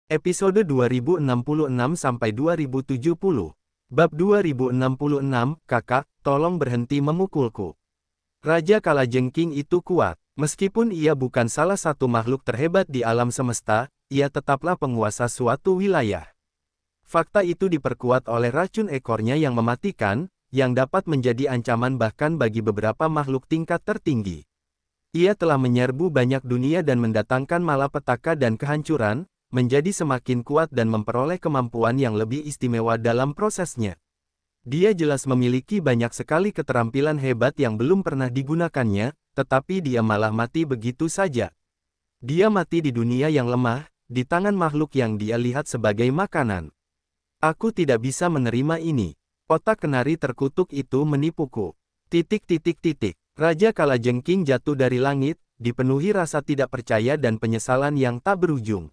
Episode 2066-2070. Bab 2066, Kakak, tolong berhenti memukulku. Raja Kalajengking itu kuat. Meskipun ia bukan salah satu makhluk terhebat di alam semesta, ia tetaplah penguasa suatu wilayah. Fakta itu diperkuat oleh racun ekornya yang mematikan, yang dapat menjadi ancaman bahkan bagi beberapa makhluk tingkat tertinggi. Ia telah menyerbu banyak dunia dan mendatangkan malapetaka dan kehancuran, menjadi semakin kuat dan memperoleh kemampuan yang lebih istimewa dalam prosesnya. Dia jelas memiliki banyak sekali keterampilan hebat yang belum pernah digunakannya, tetapi dia malah mati begitu saja. Dia mati di dunia yang lemah, di tangan makhluk yang dia lihat sebagai makanan. Aku tidak bisa menerima ini. Otak kenari terkutuk itu menipuku. Raja Kalajengking jatuh dari langit, dipenuhi rasa tidak percaya dan penyesalan yang tak berujung.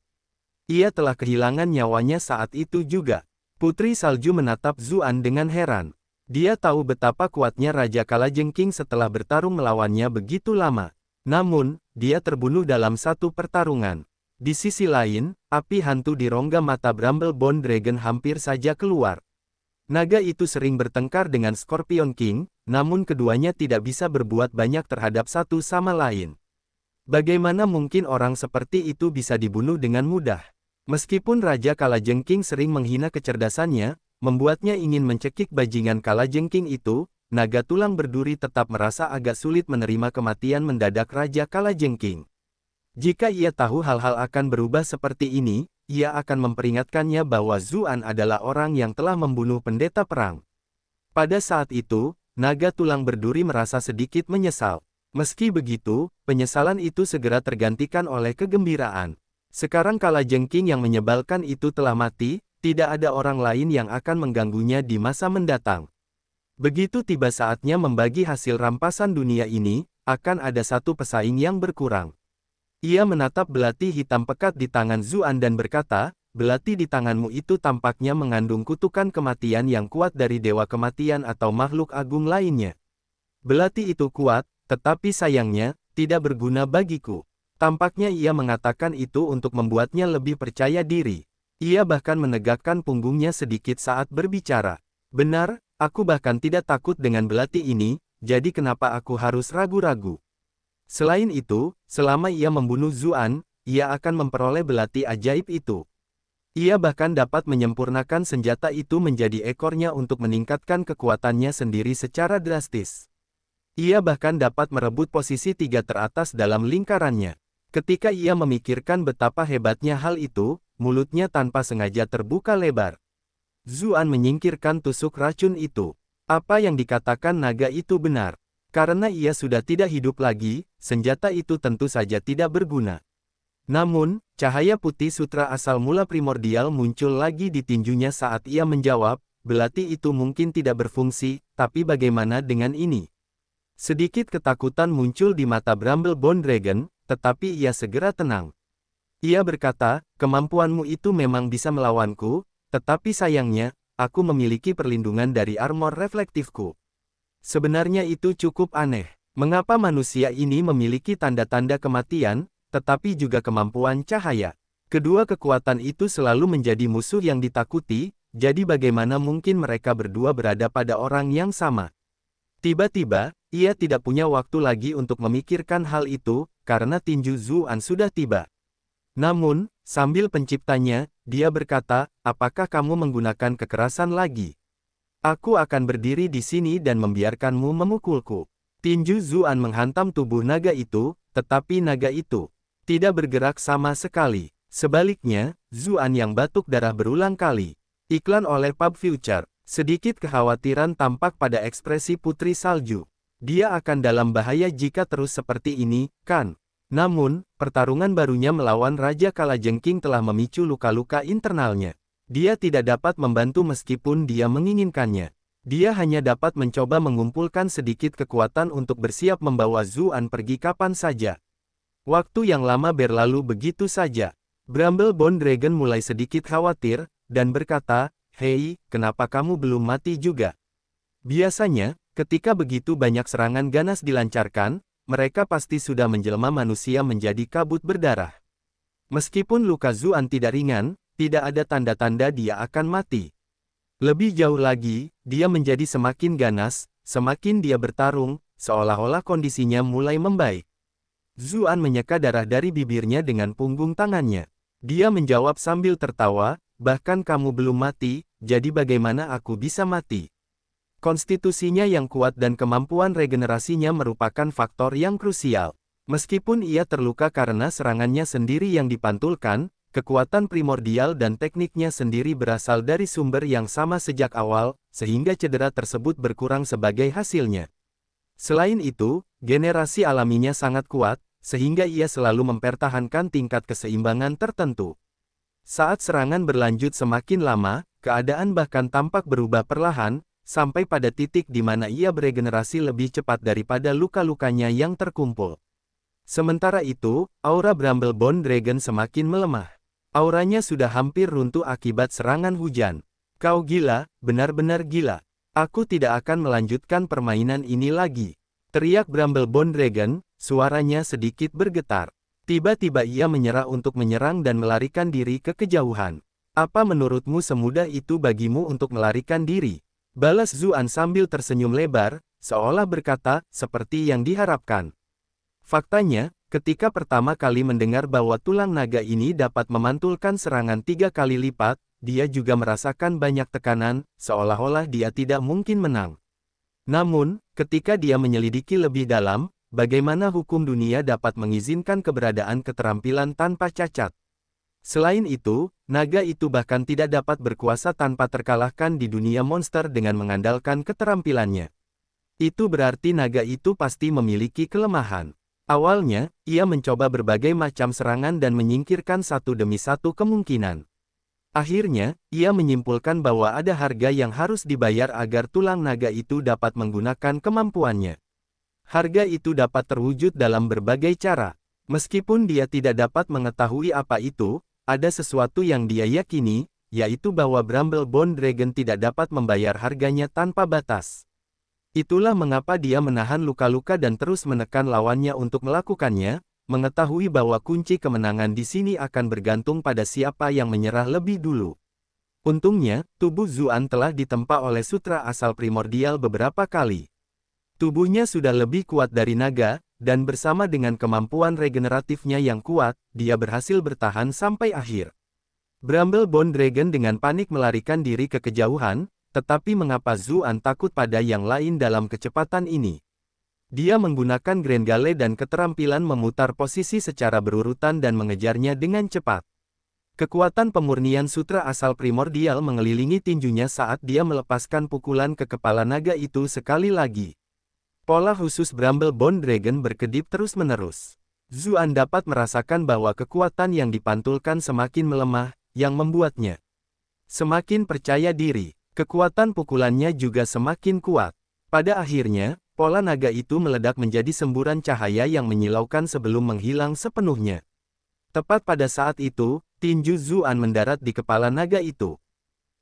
Ia telah kehilangan nyawanya saat itu juga. Putri Salju menatap Zuan dengan heran. Dia tahu betapa kuatnya Raja Kalajengking setelah bertarung melawannya begitu lama. Namun, dia terbunuh dalam satu pertarungan. Di sisi lain, api hantu di rongga mata Bramble Bone Dragon hampir saja keluar. Naga itu sering bertengkar dengan Scorpion King, namun keduanya tidak bisa berbuat banyak terhadap satu sama lain. Bagaimana mungkin orang seperti itu bisa dibunuh dengan mudah? Meskipun Raja Kalajengking sering menghina kecerdasannya, membuatnya ingin mencekik bajingan Kalajengking itu, naga tulang berduri tetap merasa agak sulit menerima kematian mendadak Raja Kalajengking. Jika ia tahu hal-hal akan berubah seperti ini, ia akan memperingatkannya bahwa Zuan adalah orang yang telah membunuh pendeta perang. Pada saat itu, naga tulang berduri merasa sedikit menyesal. Meski begitu, penyesalan itu segera tergantikan oleh kegembiraan. Sekarang Kalajengking yang menyebalkan itu telah mati, tidak ada orang lain yang akan mengganggunya di masa mendatang. Begitu tiba saatnya membagi hasil rampasan dunia ini, akan ada satu pesaing yang berkurang. Ia menatap belati hitam pekat di tangan Zuan dan berkata, belati di tanganmu itu tampaknya mengandung kutukan kematian yang kuat dari dewa kematian atau makhluk agung lainnya. Belati itu kuat, tetapi sayangnya, tidak berguna bagiku. Tampaknya ia mengatakan itu untuk membuatnya lebih percaya diri. Ia bahkan menegakkan punggungnya sedikit saat berbicara. Benar, aku bahkan tidak takut dengan belati ini, jadi kenapa aku harus ragu-ragu? Selain itu, selama ia membunuh Zuan, ia akan memperoleh belati ajaib itu. Ia bahkan dapat menyempurnakan senjata itu menjadi ekornya untuk meningkatkan kekuatannya sendiri secara drastis. Ia bahkan dapat merebut posisi tiga teratas dalam lingkarannya. Ketika ia memikirkan betapa hebatnya hal itu, mulutnya tanpa sengaja terbuka lebar. Zuan menyingkirkan tusuk racun itu. Apa yang dikatakan naga itu benar. Karena ia sudah tidak hidup lagi, senjata itu tentu saja tidak berguna. Namun, cahaya putih sutra asal mula primordial muncul lagi di tinjunya saat ia menjawab, belati itu mungkin tidak berfungsi, tapi bagaimana dengan ini? Sedikit ketakutan muncul di mata Bramble Bone Dragon, tetapi ia segera tenang. Ia berkata, kemampuanmu itu memang bisa melawanku, tetapi sayangnya, aku memiliki perlindungan dari armor reflektifku. Sebenarnya itu cukup aneh. Mengapa manusia ini memiliki tanda-tanda kematian, tetapi juga kemampuan cahaya? Kedua kekuatan itu selalu menjadi musuh yang ditakuti, jadi bagaimana mungkin mereka berdua berada pada orang yang sama? Tiba-tiba, ia tidak punya waktu lagi untuk memikirkan hal itu, karena tinju Zuan sudah tiba. Namun, sambil penciptanya, dia berkata, apakah kamu menggunakan kekerasan lagi? Aku akan berdiri di sini dan membiarkanmu memukulku. Tinju Zuan menghantam tubuh naga itu, tetapi naga itu tidak bergerak sama sekali. Sebaliknya, Zuan yang batuk darah berulang kali. Iklan oleh Pub Future. Sedikit kekhawatiran tampak pada ekspresi Putri Salju. Dia akan dalam bahaya jika terus seperti ini, kan? Namun, pertarungan barunya melawan Raja Kalajengking telah memicu luka-luka internalnya. Dia tidak dapat membantu meskipun dia menginginkannya. Dia hanya dapat mencoba mengumpulkan sedikit kekuatan untuk bersiap membawa Zuan pergi kapan saja. Waktu yang lama berlalu begitu saja. Bramble Bone Dragon mulai sedikit khawatir, dan berkata, hei, kenapa kamu belum mati juga? Biasanya, ketika begitu banyak serangan ganas dilancarkan, mereka pasti sudah menjelma manusia menjadi kabut berdarah. Meskipun luka Zuan tidak ringan, tidak ada tanda-tanda dia akan mati. Lebih jauh lagi, dia menjadi semakin ganas, semakin dia bertarung, seolah-olah kondisinya mulai membaik. Zuan menyeka darah dari bibirnya dengan punggung tangannya. Dia menjawab sambil tertawa, bahkan kamu belum mati, jadi bagaimana aku bisa mati? Konstitusinya yang kuat dan kemampuan regenerasinya merupakan faktor yang krusial. Meskipun ia terluka karena serangannya sendiri yang dipantulkan, kekuatan primordial dan tekniknya sendiri berasal dari sumber yang sama sejak awal, sehingga cedera tersebut berkurang sebagai hasilnya. Selain itu, generasi alaminya sangat kuat, sehingga ia selalu mempertahankan tingkat keseimbangan tertentu. Saat serangan berlanjut semakin lama, keadaan bahkan tampak berubah perlahan, sampai pada titik di mana ia beregenerasi lebih cepat daripada luka-lukanya yang terkumpul. Sementara itu, aura Bramble Bone Dragon semakin melemah. Auranya sudah hampir runtuh akibat serangan hujan. Kau gila, benar-benar gila. Aku tidak akan melanjutkan permainan ini lagi. Teriak Bramble Bone Dragon, suaranya sedikit bergetar. Tiba-tiba ia menyerah untuk menyerang dan melarikan diri ke kejauhan. Apa menurutmu semudah itu bagimu untuk melarikan diri? Balas Zuan sambil tersenyum lebar, seolah berkata, seperti yang diharapkan. Faktanya, ketika pertama kali mendengar bahwa tulang naga ini dapat memantulkan serangan 3 kali lipat, dia juga merasakan banyak tekanan, seolah-olah dia tidak mungkin menang. Namun, ketika dia menyelidiki lebih dalam, bagaimana hukum dunia dapat mengizinkan keberadaan keterampilan tanpa cacat. Selain itu, naga itu bahkan tidak dapat berkuasa tanpa terkalahkan di dunia monster dengan mengandalkan keterampilannya. Itu berarti naga itu pasti memiliki kelemahan. Awalnya, ia mencoba berbagai macam serangan dan menyingkirkan satu demi satu kemungkinan. Akhirnya, ia menyimpulkan bahwa ada harga yang harus dibayar agar tulang naga itu dapat menggunakan kemampuannya. Harga itu dapat terwujud dalam berbagai cara. Meskipun dia tidak dapat mengetahui apa itu, ada sesuatu yang dia yakini, yaitu bahwa Bramble Bone Dragon tidak dapat membayar harganya tanpa batas. Itulah mengapa dia menahan luka-luka dan terus menekan lawannya untuk melakukannya, mengetahui bahwa kunci kemenangan di sini akan bergantung pada siapa yang menyerah lebih dulu. Untungnya, tubuh Zuan telah ditempa oleh sutra asal primordial beberapa kali. Tubuhnya sudah lebih kuat dari naga, dan bersama dengan kemampuan regeneratifnya yang kuat, dia berhasil bertahan sampai akhir. Bramble Bone Dragon dengan panik melarikan diri ke kejauhan, tetapi mengapa Zuan takut pada yang lain dalam kecepatan ini? Dia menggunakan Grand Gale dan keterampilan memutar posisi secara berurutan dan mengejarnya dengan cepat. Kekuatan pemurnian sutra asal primordial mengelilingi tinjunya saat dia melepaskan pukulan ke kepala naga itu sekali lagi. Pola khusus Bramble Bone Dragon berkedip terus-menerus. Zuan dapat merasakan bahwa kekuatan yang dipantulkan semakin melemah, yang membuatnya semakin percaya diri. Kekuatan pukulannya juga semakin kuat. Pada akhirnya, pola naga itu meledak menjadi semburan cahaya yang menyilaukan sebelum menghilang sepenuhnya. Tepat pada saat itu, tinju Zuan mendarat di kepala naga itu.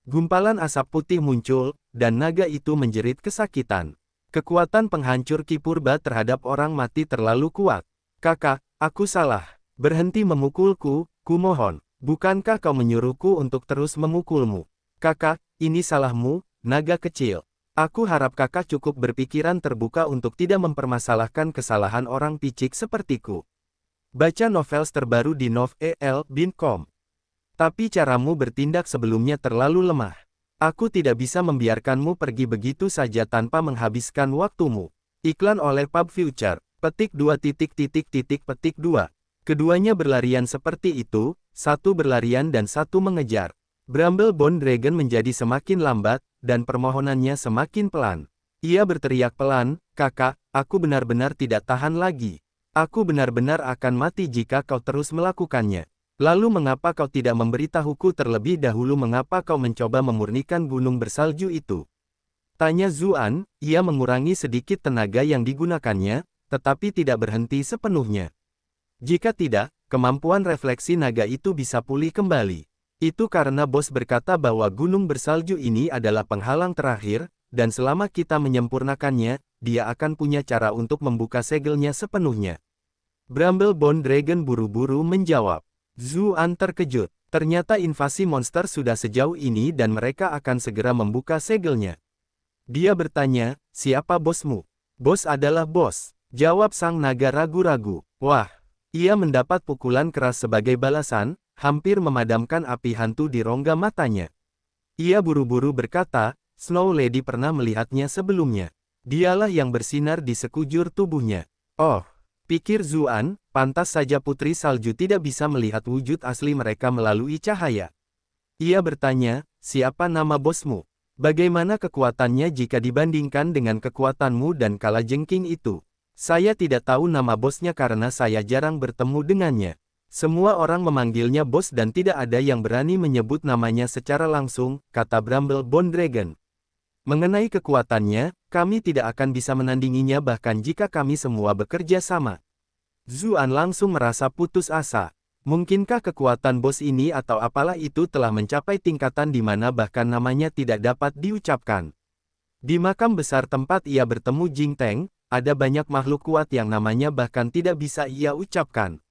Gumpalan asap putih muncul, dan naga itu menjerit kesakitan. Kekuatan penghancur Ki Purba terhadap orang mati terlalu kuat. Kakak, aku salah. Berhenti memukulku, kumohon. Bukankah kau menyuruhku untuk terus memukulmu? Kakak, ini salahmu, naga kecil. Aku harap kakak cukup berpikiran terbuka untuk tidak mempermasalahkan kesalahan orang picik sepertiku. Baca novel terbaru di novel.com. Tapi caramu bertindak sebelumnya terlalu lemah. Aku tidak bisa membiarkanmu pergi begitu saja tanpa menghabiskan waktumu. Iklan oleh Pub Future. Petik 2. Keduanya berlarian seperti itu, satu berlarian dan satu mengejar. Bramble Bone Dragon menjadi semakin lambat, dan permohonannya semakin pelan. Ia berteriak pelan, kakak, aku benar-benar tidak tahan lagi. Aku benar-benar akan mati jika kau terus melakukannya. Lalu mengapa kau tidak memberitahuku terlebih dahulu mengapa kau mencoba memurnikan gunung bersalju itu? Tanya Zuan, ia mengurangi sedikit tenaga yang digunakannya, tetapi tidak berhenti sepenuhnya. Jika tidak, kemampuan refleksi naga itu bisa pulih kembali. Itu karena bos berkata bahwa gunung bersalju ini adalah penghalang terakhir, dan selama kita menyempurnakannya, dia akan punya cara untuk membuka segelnya sepenuhnya. Bramble Bone Dragon buru-buru menjawab. Zuan terkejut. Ternyata invasi monster sudah sejauh ini dan mereka akan segera membuka segelnya. Dia bertanya, siapa bosmu? Bos adalah bos, jawab sang naga ragu-ragu. Wah, ia mendapat pukulan keras sebagai balasan, hampir memadamkan api hantu di rongga matanya. Ia buru-buru berkata, Snow Lady pernah melihatnya sebelumnya. Dialah yang bersinar di sekujur tubuhnya. Oh, pikir Zuan, pantas saja Putri Salju tidak bisa melihat wujud asli mereka melalui cahaya. Ia bertanya, siapa nama bosmu? Bagaimana kekuatannya jika dibandingkan dengan kekuatanmu dan kalajengking itu? Saya tidak tahu nama bosnya karena saya jarang bertemu dengannya. Semua orang memanggilnya bos dan tidak ada yang berani menyebut namanya secara langsung, kata Bramble Bone Dragon. Mengenai kekuatannya, kami tidak akan bisa menandinginya bahkan jika kami semua bekerja sama. Zuan langsung merasa putus asa. Mungkinkah kekuatan bos ini atau apalah itu telah mencapai tingkatan di mana bahkan namanya tidak dapat diucapkan. Di makam besar tempat ia bertemu Jing Teng, ada banyak makhluk kuat yang namanya bahkan tidak bisa ia ucapkan.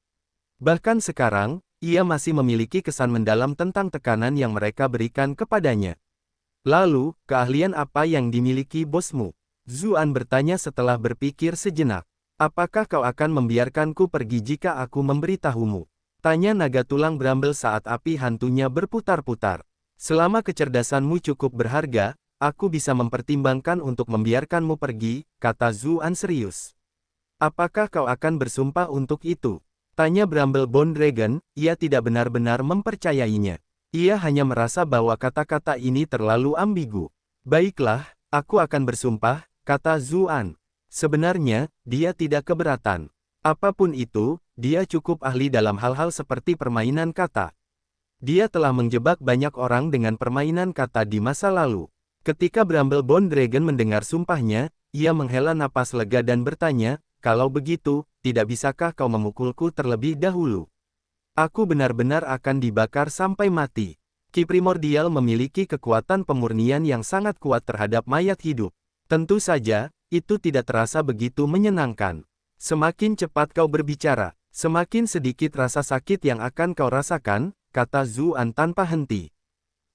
Bahkan sekarang, ia masih memiliki kesan mendalam tentang tekanan yang mereka berikan kepadanya. Lalu, keahlian apa yang dimiliki bosmu? Zuan bertanya setelah berpikir sejenak. Apakah kau akan membiarkanku pergi jika aku memberitahumu? Tanya naga tulang Bramble saat api hantunya berputar-putar. Selama kecerdasanmu cukup berharga, aku bisa mempertimbangkan untuk membiarkanmu pergi, kata Zuan serius. Apakah kau akan bersumpah untuk itu? Tanya Bramble Bone Dragon, ia tidak benar-benar mempercayainya. Ia hanya merasa bahwa kata-kata ini terlalu ambigu. Baiklah, aku akan bersumpah, kata Zuan. Sebenarnya, dia tidak keberatan. Apapun itu, dia cukup ahli dalam hal-hal seperti permainan kata. Dia telah menjebak banyak orang dengan permainan kata di masa lalu. Ketika Bramble Bone Dragon mendengar sumpahnya, ia menghela napas lega dan bertanya, kalau begitu, tidak bisakah kau memukulku terlebih dahulu? Aku benar-benar akan dibakar sampai mati. Ki primordial memiliki kekuatan pemurnian yang sangat kuat terhadap mayat hidup. Tentu saja, itu tidak terasa begitu menyenangkan. Semakin cepat kau berbicara, semakin sedikit rasa sakit yang akan kau rasakan, kata Zuan tanpa henti.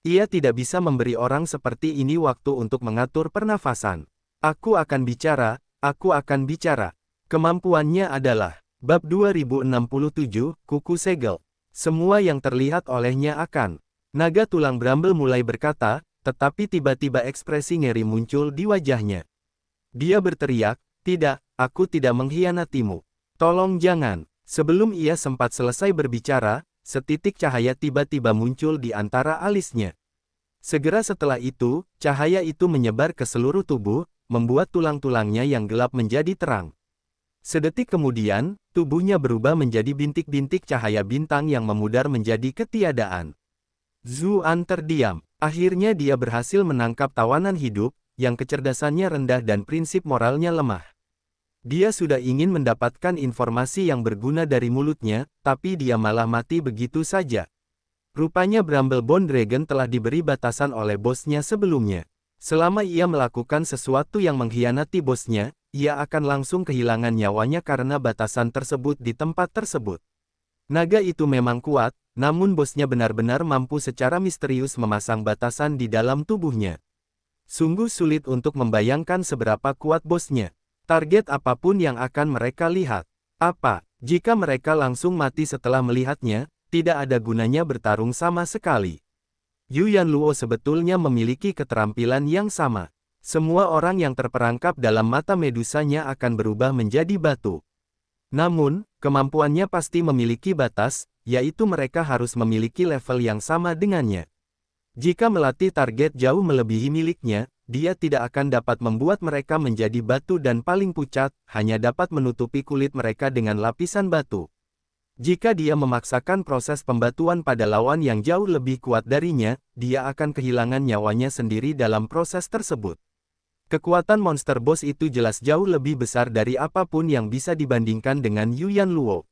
Ia tidak bisa memberi orang seperti ini waktu untuk mengatur pernafasan. Aku akan bicara, aku akan bicara. Kemampuannya adalah Bab 2067, Kuku Segel. Semua yang terlihat olehnya akan. Naga tulang Bramble mulai berkata, tetapi tiba-tiba ekspresi ngeri muncul di wajahnya. Dia berteriak, tidak, aku tidak mengkhianatimu. Tolong jangan. Sebelum ia sempat selesai berbicara, setitik cahaya tiba-tiba muncul di antara alisnya. Segera setelah itu, cahaya itu menyebar ke seluruh tubuh, membuat tulang-tulangnya yang gelap menjadi terang. Sedetik kemudian, tubuhnya berubah menjadi bintik-bintik cahaya bintang yang memudar menjadi ketiadaan. Zuan terdiam. Akhirnya dia berhasil menangkap tawanan hidup, yang kecerdasannya rendah dan prinsip moralnya lemah. Dia sudah ingin mendapatkan informasi yang berguna dari mulutnya, tapi dia malah mati begitu saja. Rupanya Bramble Bone Dragon telah diberi batasan oleh bosnya sebelumnya. Selama ia melakukan sesuatu yang mengkhianati bosnya, ia akan langsung kehilangan nyawanya karena batasan tersebut di tempat tersebut. Naga itu memang kuat, namun bosnya benar-benar mampu secara misterius memasang batasan di dalam tubuhnya. Sungguh sulit untuk membayangkan seberapa kuat bosnya. Target apapun yang akan mereka lihat. Apa, jika mereka langsung mati setelah melihatnya, tidak ada gunanya bertarung sama sekali. Yu Yanluo sebetulnya memiliki keterampilan yang sama. Semua orang yang terperangkap dalam mata medusanya akan berubah menjadi batu. Namun, kemampuannya pasti memiliki batas, yaitu mereka harus memiliki level yang sama dengannya. Jika melatih target jauh melebihi miliknya, dia tidak akan dapat membuat mereka menjadi batu dan paling pucat, hanya dapat menutupi kulit mereka dengan lapisan batu. Jika dia memaksakan proses pembatuan pada lawan yang jauh lebih kuat darinya, dia akan kehilangan nyawanya sendiri dalam proses tersebut. Kekuatan monster boss itu jelas jauh lebih besar dari apapun yang bisa dibandingkan dengan Yu Yanluo.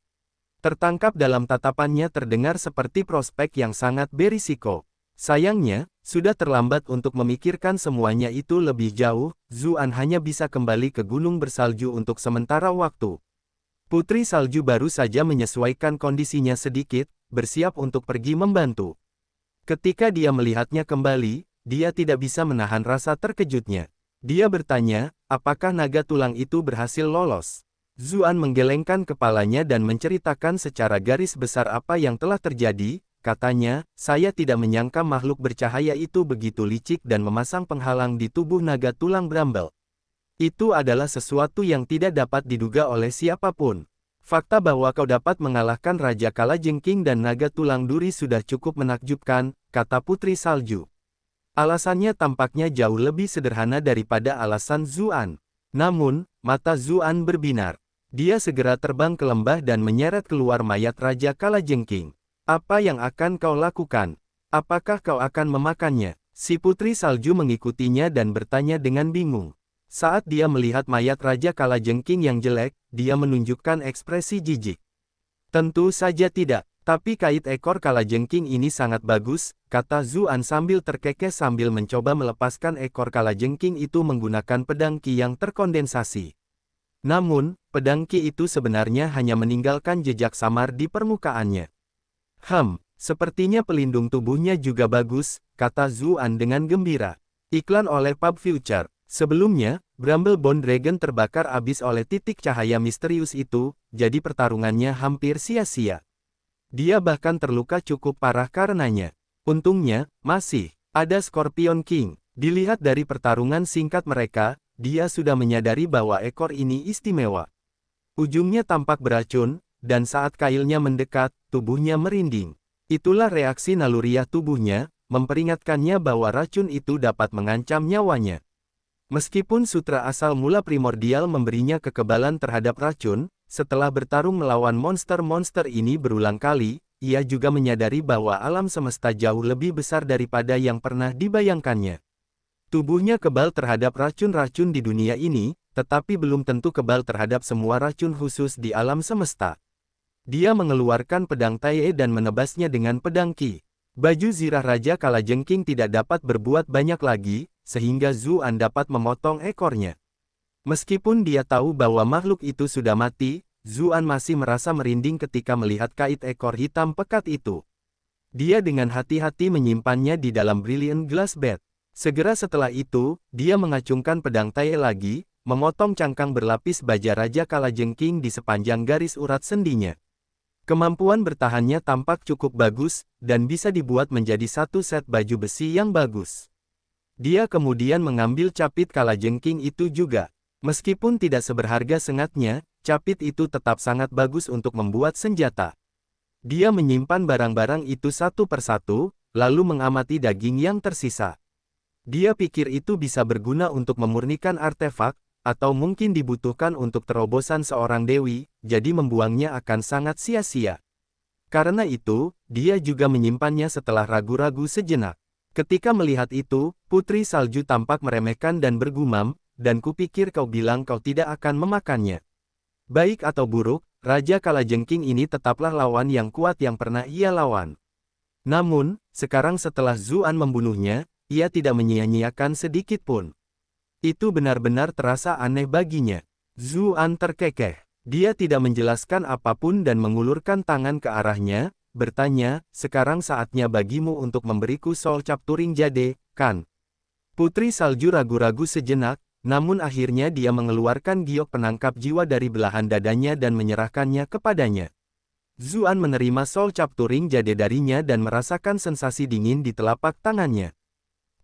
Tertangkap dalam tatapannya terdengar seperti prospek yang sangat berisiko. Sayangnya, sudah terlambat untuk memikirkan semuanya itu lebih jauh, Zuan hanya bisa kembali ke gunung bersalju untuk sementara waktu. Putri Salju baru saja menyesuaikan kondisinya sedikit, bersiap untuk pergi membantu. Ketika dia melihatnya kembali, dia tidak bisa menahan rasa terkejutnya. Dia bertanya, apakah naga tulang itu berhasil lolos? Zuan menggelengkan kepalanya dan menceritakan secara garis besar apa yang telah terjadi. Katanya, saya tidak menyangka makhluk bercahaya itu begitu licik dan memasang penghalang di tubuh naga tulang Bramble. Itu adalah sesuatu yang tidak dapat diduga oleh siapapun. Fakta bahwa kau dapat mengalahkan Raja Kalajengking dan naga tulang duri sudah cukup menakjubkan, kata Putri Salju. Alasannya tampaknya jauh lebih sederhana daripada alasan Zuan. Namun, mata Zuan berbinar. Dia segera terbang ke lembah dan menyeret keluar mayat Raja Kalajengking. Apa yang akan kau lakukan? Apakah kau akan memakannya? Si Putri Salju mengikutinya dan bertanya dengan bingung. Saat dia melihat mayat Raja Kalajengking yang jelek, dia menunjukkan ekspresi jijik. Tentu saja tidak, tapi kait ekor Kalajengking ini sangat bagus, kata Zuan sambil terkekeh sambil mencoba melepaskan ekor Kalajengking itu menggunakan pedang Qi yang terkondensasi. Namun, pedang Qi itu sebenarnya hanya meninggalkan jejak samar di permukaannya. Sepertinya pelindung tubuhnya juga bagus, kata Zuan dengan gembira. Iklan oleh Pub Future. Sebelumnya, Bramble Bone Dragon terbakar habis oleh titik cahaya misterius itu, jadi pertarungannya hampir sia-sia. Dia bahkan terluka cukup parah karenanya. Untungnya, masih ada Scorpion King. Dilihat dari pertarungan singkat mereka, dia sudah menyadari bahwa ekor ini istimewa. Ujungnya tampak beracun, dan saat kailnya mendekat, tubuhnya merinding. Itulah reaksi naluriah tubuhnya, memperingatkannya bahwa racun itu dapat mengancam nyawanya. Meskipun sutra asal mula primordial memberinya kekebalan terhadap racun, setelah bertarung melawan monster-monster ini berulang kali, ia juga menyadari bahwa alam semesta jauh lebih besar daripada yang pernah dibayangkannya. Tubuhnya kebal terhadap racun-racun di dunia ini, tetapi belum tentu kebal terhadap semua racun khusus di alam semesta. Dia mengeluarkan pedang Taie dan menebasnya dengan pedang Qi. Baju zirah Raja Kalajengking tidak dapat berbuat banyak lagi, sehingga Zuan dapat memotong ekornya. Meskipun dia tahu bahwa makhluk itu sudah mati, Zuan masih merasa merinding ketika melihat kait ekor hitam pekat itu. Dia dengan hati-hati menyimpannya di dalam Brilliant Glass Bed. Segera setelah itu, dia mengacungkan pedang Taie lagi, memotong cangkang berlapis baja Raja Kalajengking di sepanjang garis urat sendinya. Kemampuan bertahannya tampak cukup bagus, dan bisa dibuat menjadi satu set baju besi yang bagus. Dia kemudian mengambil capit Kalajengking itu juga. Meskipun tidak seberharga sengatnya, capit itu tetap sangat bagus untuk membuat senjata. Dia menyimpan barang-barang itu satu persatu, lalu mengamati daging yang tersisa. Dia pikir itu bisa berguna untuk memurnikan artefak, atau mungkin dibutuhkan untuk terobosan seorang dewi, jadi membuangnya akan sangat sia-sia. Karena itu, dia juga menyimpannya setelah ragu-ragu sejenak. Ketika melihat itu, Putri Salju tampak meremehkan dan bergumam, dan kupikir kau bilang kau tidak akan memakannya. Baik atau buruk, Raja Kalajengking ini tetaplah lawan yang kuat yang pernah ia lawan. Namun, sekarang setelah Zuan membunuhnya, ia tidak menyia-nyiakan sedikit pun. Itu benar-benar terasa aneh baginya. Zuan terkekeh. Dia tidak menjelaskan apapun dan mengulurkan tangan ke arahnya, bertanya, sekarang saatnya bagimu untuk memberiku Soul Capturing Jade, kan? Putri Salju ragu-ragu sejenak, namun akhirnya dia mengeluarkan giok penangkap jiwa dari belahan dadanya dan menyerahkannya kepadanya. Zuan menerima Soul Capturing Jade darinya dan merasakan sensasi dingin di telapak tangannya.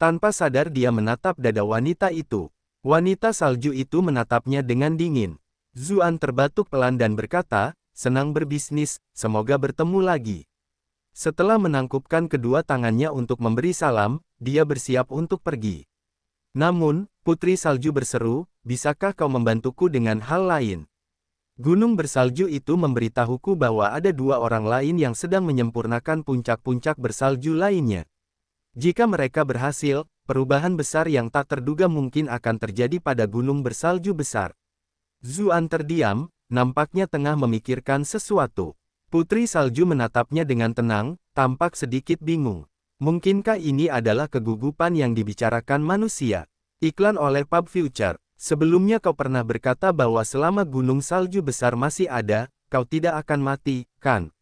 Tanpa sadar dia menatap dada wanita itu. Wanita salju itu menatapnya dengan dingin. Zuan terbatuk pelan dan berkata, senang berbisnis, semoga bertemu lagi. Setelah menangkupkan kedua tangannya untuk memberi salam, dia bersiap untuk pergi. Namun, Putri Salju berseru, bisakah kau membantuku dengan hal lain? Gunung bersalju itu memberitahuku bahwa ada dua orang lain yang sedang menyempurnakan puncak-puncak bersalju lainnya. Jika mereka berhasil, perubahan besar yang tak terduga mungkin akan terjadi pada gunung bersalju besar. Zuan terdiam, nampaknya tengah memikirkan sesuatu. Putri Salju menatapnya dengan tenang, tampak sedikit bingung. Mungkinkah ini adalah kegugupan yang dibicarakan manusia? Iklan oleh Pub Future. Sebelumnya kau pernah berkata bahwa selama gunung salju besar masih ada, kau tidak akan mati, kan?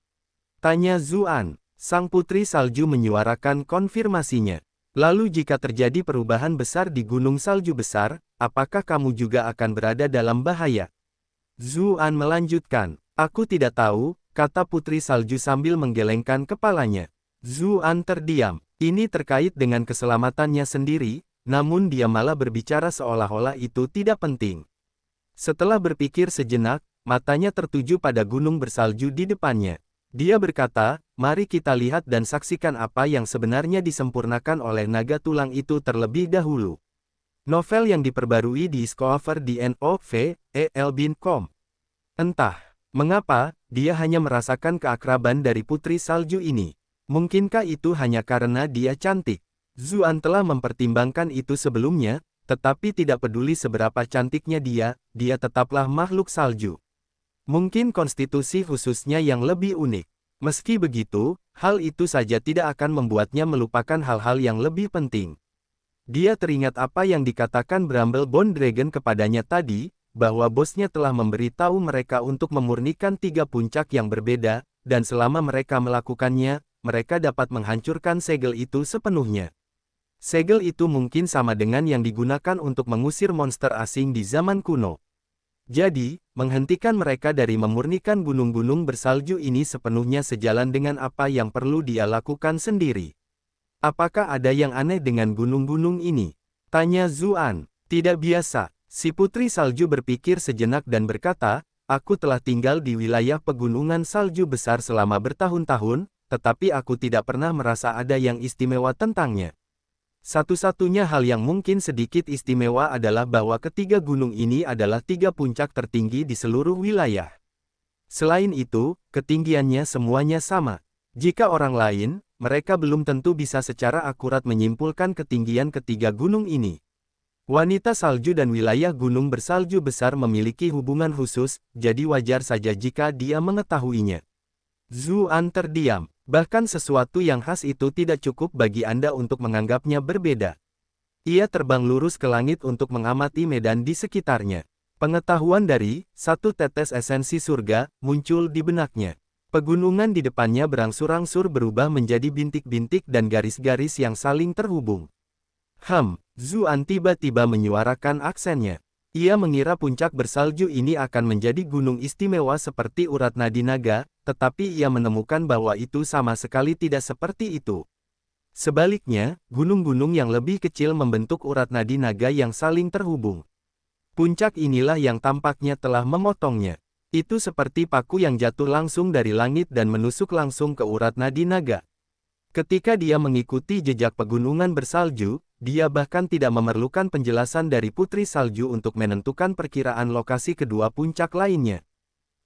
Tanya Zuan. Sang putri salju menyuarakan konfirmasinya. Lalu jika terjadi perubahan besar di gunung salju besar, apakah kamu juga akan berada dalam bahaya? Zuan melanjutkan. Aku tidak tahu, kata putri salju sambil menggelengkan kepalanya. Zuan terdiam. Ini terkait dengan keselamatannya sendiri, namun dia malah berbicara seolah-olah itu tidak penting. Setelah berpikir sejenak, matanya tertuju pada gunung bersalju di depannya. Dia berkata, mari kita lihat dan saksikan apa yang sebenarnya disempurnakan oleh naga tulang itu terlebih dahulu. Novel yang diperbarui di Discover di Novel.com. Entah mengapa, dia hanya merasakan keakraban dari putri salju ini. Mungkinkah itu hanya karena dia cantik? Zuan telah mempertimbangkan itu sebelumnya, tetapi tidak peduli seberapa cantiknya dia tetaplah makhluk salju. Mungkin konstitusi khususnya yang lebih unik. Meski begitu, hal itu saja tidak akan membuatnya melupakan hal-hal yang lebih penting. Dia teringat apa yang dikatakan Bramble Bone Dragon kepadanya tadi, bahwa bosnya telah memberitahu mereka untuk memurnikan 3 puncak yang berbeda, dan selama mereka melakukannya, mereka dapat menghancurkan segel itu sepenuhnya. Segel itu mungkin sama dengan yang digunakan untuk mengusir monster asing di zaman kuno. Jadi, menghentikan mereka dari memurnikan gunung-gunung bersalju ini sepenuhnya sejalan dengan apa yang perlu dia lakukan sendiri. Apakah ada yang aneh dengan gunung-gunung ini? Tanya Zuan. Tidak biasa. Si putri salju berpikir sejenak dan berkata, aku telah tinggal di wilayah pegunungan salju besar selama bertahun-tahun, tetapi aku tidak pernah merasa ada yang istimewa tentangnya. Satu-satunya hal yang mungkin sedikit istimewa adalah bahwa ketiga gunung ini adalah 3 puncak tertinggi di seluruh wilayah. Selain itu, ketinggiannya semuanya sama. Jika orang lain, mereka belum tentu bisa secara akurat menyimpulkan ketinggian ketiga gunung ini. Wanita salju dan wilayah gunung bersalju besar memiliki hubungan khusus, jadi wajar saja jika dia mengetahuinya. Zuan terdiam. Bahkan sesuatu yang khas itu tidak cukup bagi Anda untuk menganggapnya berbeda. Ia terbang lurus ke langit untuk mengamati medan di sekitarnya. Pengetahuan dari satu tetes esensi surga muncul di benaknya. Pegunungan di depannya berangsur-angsur berubah menjadi bintik-bintik dan garis-garis yang saling terhubung. Zuan tiba-tiba menyuarakan aksennya. Ia mengira puncak bersalju ini akan menjadi gunung istimewa seperti urat nadi naga, tetapi ia menemukan bahwa itu sama sekali tidak seperti itu. Sebaliknya, gunung-gunung yang lebih kecil membentuk urat nadi naga yang saling terhubung. Puncak inilah yang tampaknya telah memotongnya. Itu seperti paku yang jatuh langsung dari langit dan menusuk langsung ke urat nadi naga. Ketika dia mengikuti jejak pegunungan bersalju, dia bahkan tidak memerlukan penjelasan dari putri salju untuk menentukan perkiraan lokasi kedua puncak lainnya.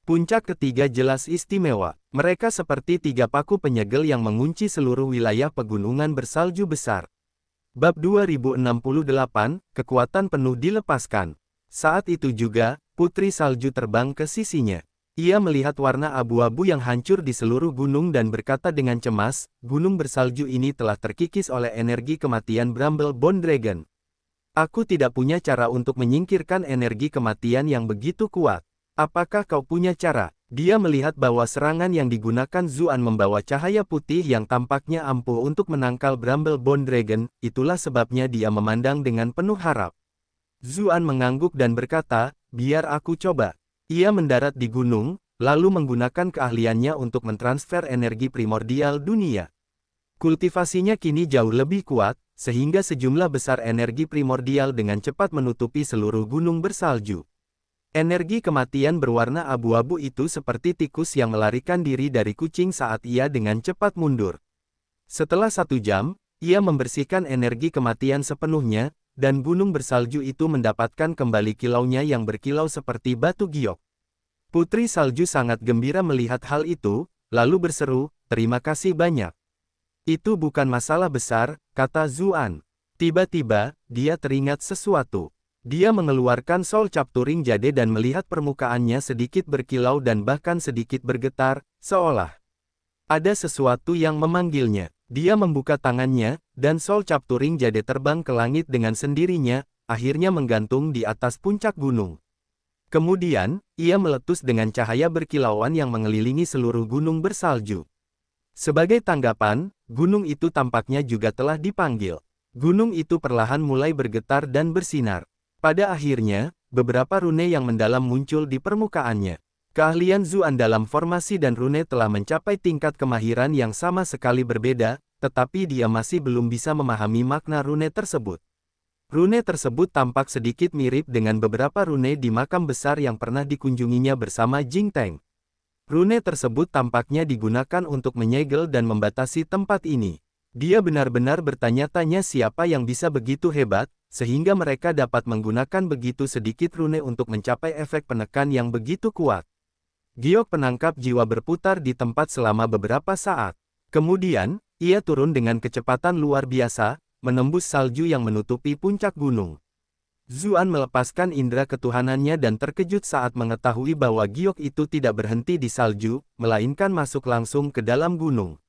Puncak ketiga jelas istimewa. Mereka seperti 3 paku penyegel yang mengunci seluruh wilayah pegunungan bersalju besar. Bab 2068, kekuatan penuh dilepaskan. Saat itu juga, putri salju terbang ke sisinya. Ia melihat warna abu-abu yang hancur di seluruh gunung dan berkata dengan cemas, gunung bersalju ini telah terkikis oleh energi kematian Bramble Bone Dragon. Aku tidak punya cara untuk menyingkirkan energi kematian yang begitu kuat. Apakah kau punya cara? Dia melihat bahwa serangan yang digunakan Zuan membawa cahaya putih yang tampaknya ampuh untuk menangkal Bramble Bone Dragon, itulah sebabnya dia memandang dengan penuh harap. Zuan mengangguk dan berkata, biar aku coba. Ia mendarat di gunung, lalu menggunakan keahliannya untuk mentransfer energi primordial dunia. Kultivasinya kini jauh lebih kuat, sehingga sejumlah besar energi primordial dengan cepat menutupi seluruh gunung bersalju. Energi kematian berwarna abu-abu itu seperti tikus yang melarikan diri dari kucing saat ia dengan cepat mundur. Setelah 1 jam, ia membersihkan energi kematian sepenuhnya, dan gunung bersalju itu mendapatkan kembali kilaunya yang berkilau seperti batu giok. Putri salju sangat gembira melihat hal itu, lalu berseru, terima kasih banyak. Itu bukan masalah besar, kata Zuan. Tiba-tiba, dia teringat sesuatu. Dia mengeluarkan Soul Capturing Jade dan melihat permukaannya sedikit berkilau dan bahkan sedikit bergetar, seolah ada sesuatu yang memanggilnya. Dia membuka tangannya, dan Soul Capturing Jade terbang ke langit dengan sendirinya, akhirnya menggantung di atas puncak gunung. Kemudian, ia meletus dengan cahaya berkilauan yang mengelilingi seluruh gunung bersalju. Sebagai tanggapan, gunung itu tampaknya juga telah dipanggil. Gunung itu perlahan mulai bergetar dan bersinar. Pada akhirnya, beberapa rune yang mendalam muncul di permukaannya. Keahlian Zuan dalam formasi dan rune telah mencapai tingkat kemahiran yang sama sekali berbeda, tetapi dia masih belum bisa memahami makna rune tersebut. Rune tersebut tampak sedikit mirip dengan beberapa rune di makam besar yang pernah dikunjunginya bersama Jing Teng. Rune tersebut tampaknya digunakan untuk menyegel dan membatasi tempat ini. Dia benar-benar bertanya-tanya siapa yang bisa begitu hebat, sehingga mereka dapat menggunakan begitu sedikit rune untuk mencapai efek penekan yang begitu kuat. Giok penangkap jiwa berputar di tempat selama beberapa saat. Kemudian, ia turun dengan kecepatan luar biasa, menembus salju yang menutupi puncak gunung. Zuan melepaskan indera ketuhanannya dan terkejut saat mengetahui bahwa giok itu tidak berhenti di salju, melainkan masuk langsung ke dalam gunung.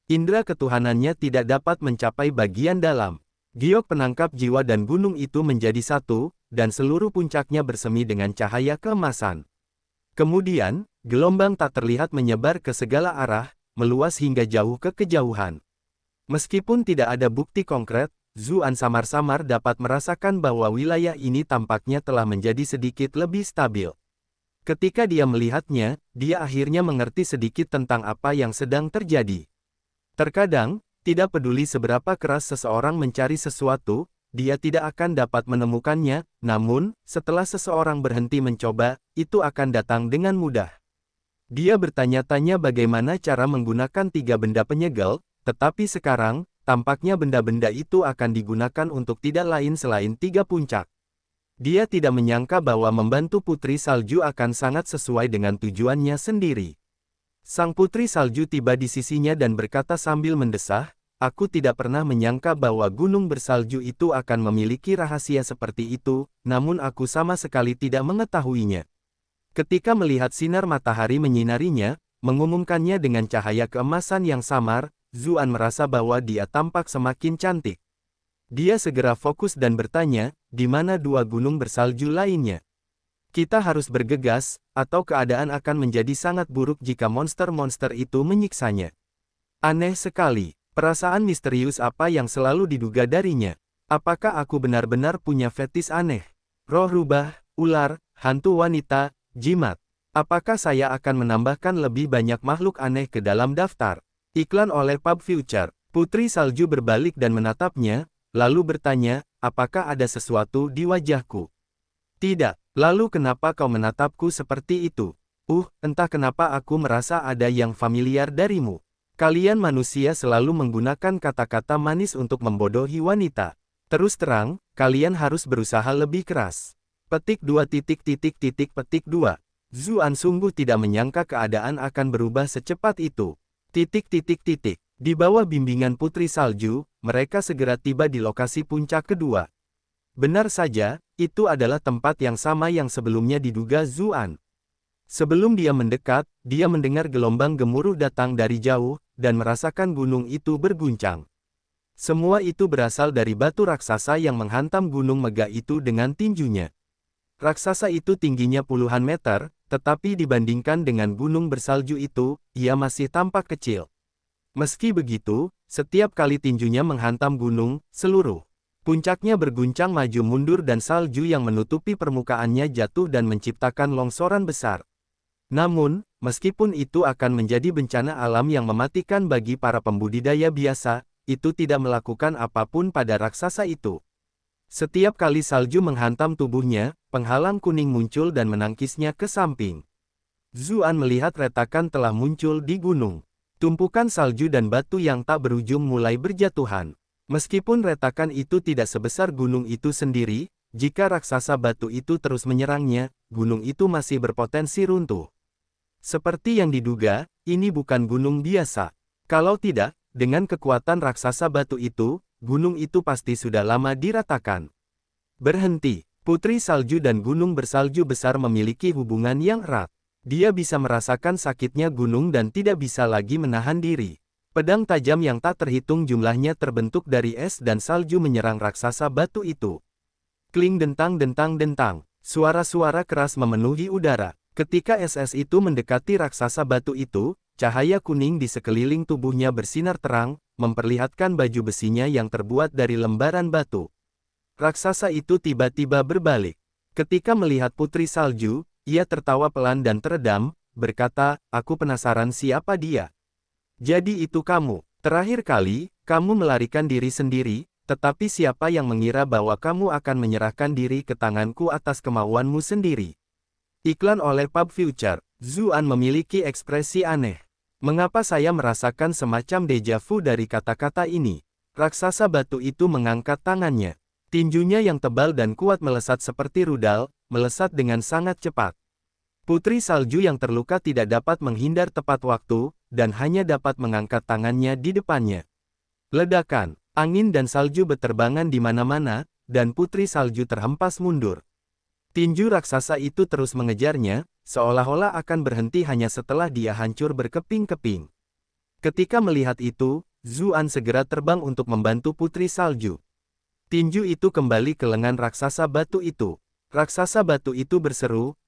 Indera ketuhanannya tidak dapat mencapai bagian dalam. Giok penangkap jiwa dan gunung itu menjadi satu, dan seluruh puncaknya bersemi dengan cahaya keemasan. Kemudian, gelombang tak terlihat menyebar ke segala arah, meluas hingga jauh ke kejauhan. Meskipun tidak ada bukti konkret, Zuan samar-samar dapat merasakan bahwa wilayah ini tampaknya telah menjadi sedikit lebih stabil. Ketika dia melihatnya, dia akhirnya mengerti sedikit tentang apa yang sedang terjadi. Terkadang, tidak peduli seberapa keras seseorang mencari sesuatu, dia tidak akan dapat menemukannya, namun, setelah seseorang berhenti mencoba, itu akan datang dengan mudah. Dia bertanya-tanya bagaimana cara menggunakan 3 benda penyegel, tetapi sekarang, tampaknya benda-benda itu akan digunakan untuk tidak lain selain 3 puncak. Dia tidak menyangka bahwa membantu Putri Salju akan sangat sesuai dengan tujuannya sendiri. Sang Putri Salju tiba di sisinya dan berkata sambil mendesah, "Aku tidak pernah menyangka bahwa gunung bersalju itu akan memiliki rahasia seperti itu, namun aku sama sekali tidak mengetahuinya." Ketika melihat sinar matahari menyinarinya, mengumumkannya dengan cahaya keemasan yang samar, Zuan merasa bahwa dia tampak semakin cantik. Dia segera fokus dan bertanya, di mana 2 gunung bersalju lainnya? Kita harus bergegas, atau keadaan akan menjadi sangat buruk jika monster-monster itu menyiksanya. Aneh sekali, perasaan misterius apa yang selalu diduga darinya. Apakah aku benar-benar punya fetis aneh? Roh rubah, ular, hantu wanita, jimat. Apakah saya akan menambahkan lebih banyak makhluk aneh ke dalam daftar? Iklan oleh Pub Future. Putri Salju berbalik dan menatapnya, lalu bertanya, apakah ada sesuatu di wajahku? Tidak. Lalu kenapa kau menatapku seperti itu? Entah kenapa aku merasa ada yang familiar darimu. Kalian manusia selalu menggunakan kata-kata manis untuk membodohi wanita. Terus terang, kalian harus berusaha lebih keras. Petik 2. Petik 2. Zuan sungguh tidak menyangka keadaan akan berubah secepat itu. Di bawah bimbingan Putri Salju, mereka segera tiba di lokasi puncak kedua. Benar saja, itu adalah tempat yang sama yang sebelumnya diduga Zuan. Sebelum dia mendekat, dia mendengar gelombang gemuruh datang dari jauh, dan merasakan gunung itu berguncang. Semua itu berasal dari batu raksasa yang menghantam gunung megah itu dengan tinjunya. Raksasa itu tingginya puluhan meter, tetapi dibandingkan dengan gunung bersalju itu, ia masih tampak kecil. Meski begitu, setiap kali tinjunya menghantam gunung, seluruh puncaknya berguncang maju mundur dan salju yang menutupi permukaannya jatuh dan menciptakan longsoran besar. Namun, meskipun itu akan menjadi bencana alam yang mematikan bagi para pembudidaya biasa, itu tidak melakukan apapun pada raksasa itu. Setiap kali salju menghantam tubuhnya, penghalang kuning muncul dan menangkisnya ke samping. Zuan melihat retakan telah muncul di gunung. Tumpukan salju dan batu yang tak berujung mulai berjatuhan. Meskipun retakan itu tidak sebesar gunung itu sendiri, jika raksasa batu itu terus menyerangnya, gunung itu masih berpotensi runtuh. Seperti yang diduga, ini bukan gunung biasa. Kalau tidak, dengan kekuatan raksasa batu itu, gunung itu pasti sudah lama diratakan. Berhenti. Putri Salju dan gunung bersalju besar memiliki hubungan yang erat. Dia bisa merasakan sakitnya gunung dan tidak bisa lagi menahan diri. Pedang tajam yang tak terhitung jumlahnya terbentuk dari es dan salju menyerang raksasa batu itu. Kling dentang-dentang-dentang. Suara-suara keras memenuhi udara. Ketika SS itu mendekati raksasa batu itu, cahaya kuning di sekeliling tubuhnya bersinar terang, memperlihatkan baju besinya yang terbuat dari lembaran batu. Raksasa itu tiba-tiba berbalik. Ketika melihat Putri Salju, ia tertawa pelan dan teredam, berkata, "Aku penasaran siapa dia." "Jadi itu kamu. Terakhir kali, kamu melarikan diri sendiri, tetapi siapa yang mengira bahwa kamu akan menyerahkan diri ke tanganku atas kemauanmu sendiri?" Iklan oleh Pub Future. Zuan memiliki ekspresi aneh. Mengapa saya merasakan semacam deja vu dari kata-kata ini? Raksasa batu itu mengangkat tangannya. Tinjunya yang tebal dan kuat melesat seperti rudal, melesat dengan sangat cepat. Putri Salju yang terluka tidak dapat menghindar tepat waktu, dan hanya dapat mengangkat tangannya di depannya. Ledakan, angin dan salju beterbangan di mana-mana, dan Putri Salju terhempas mundur. Tinju raksasa itu terus mengejarnya, seolah-olah akan berhenti hanya setelah dia hancur berkeping-keping. Ketika melihat itu, Zuan segera terbang untuk membantu Putri Salju. Tinju itu kembali ke lengan raksasa batu itu. Raksasa batu itu berseru,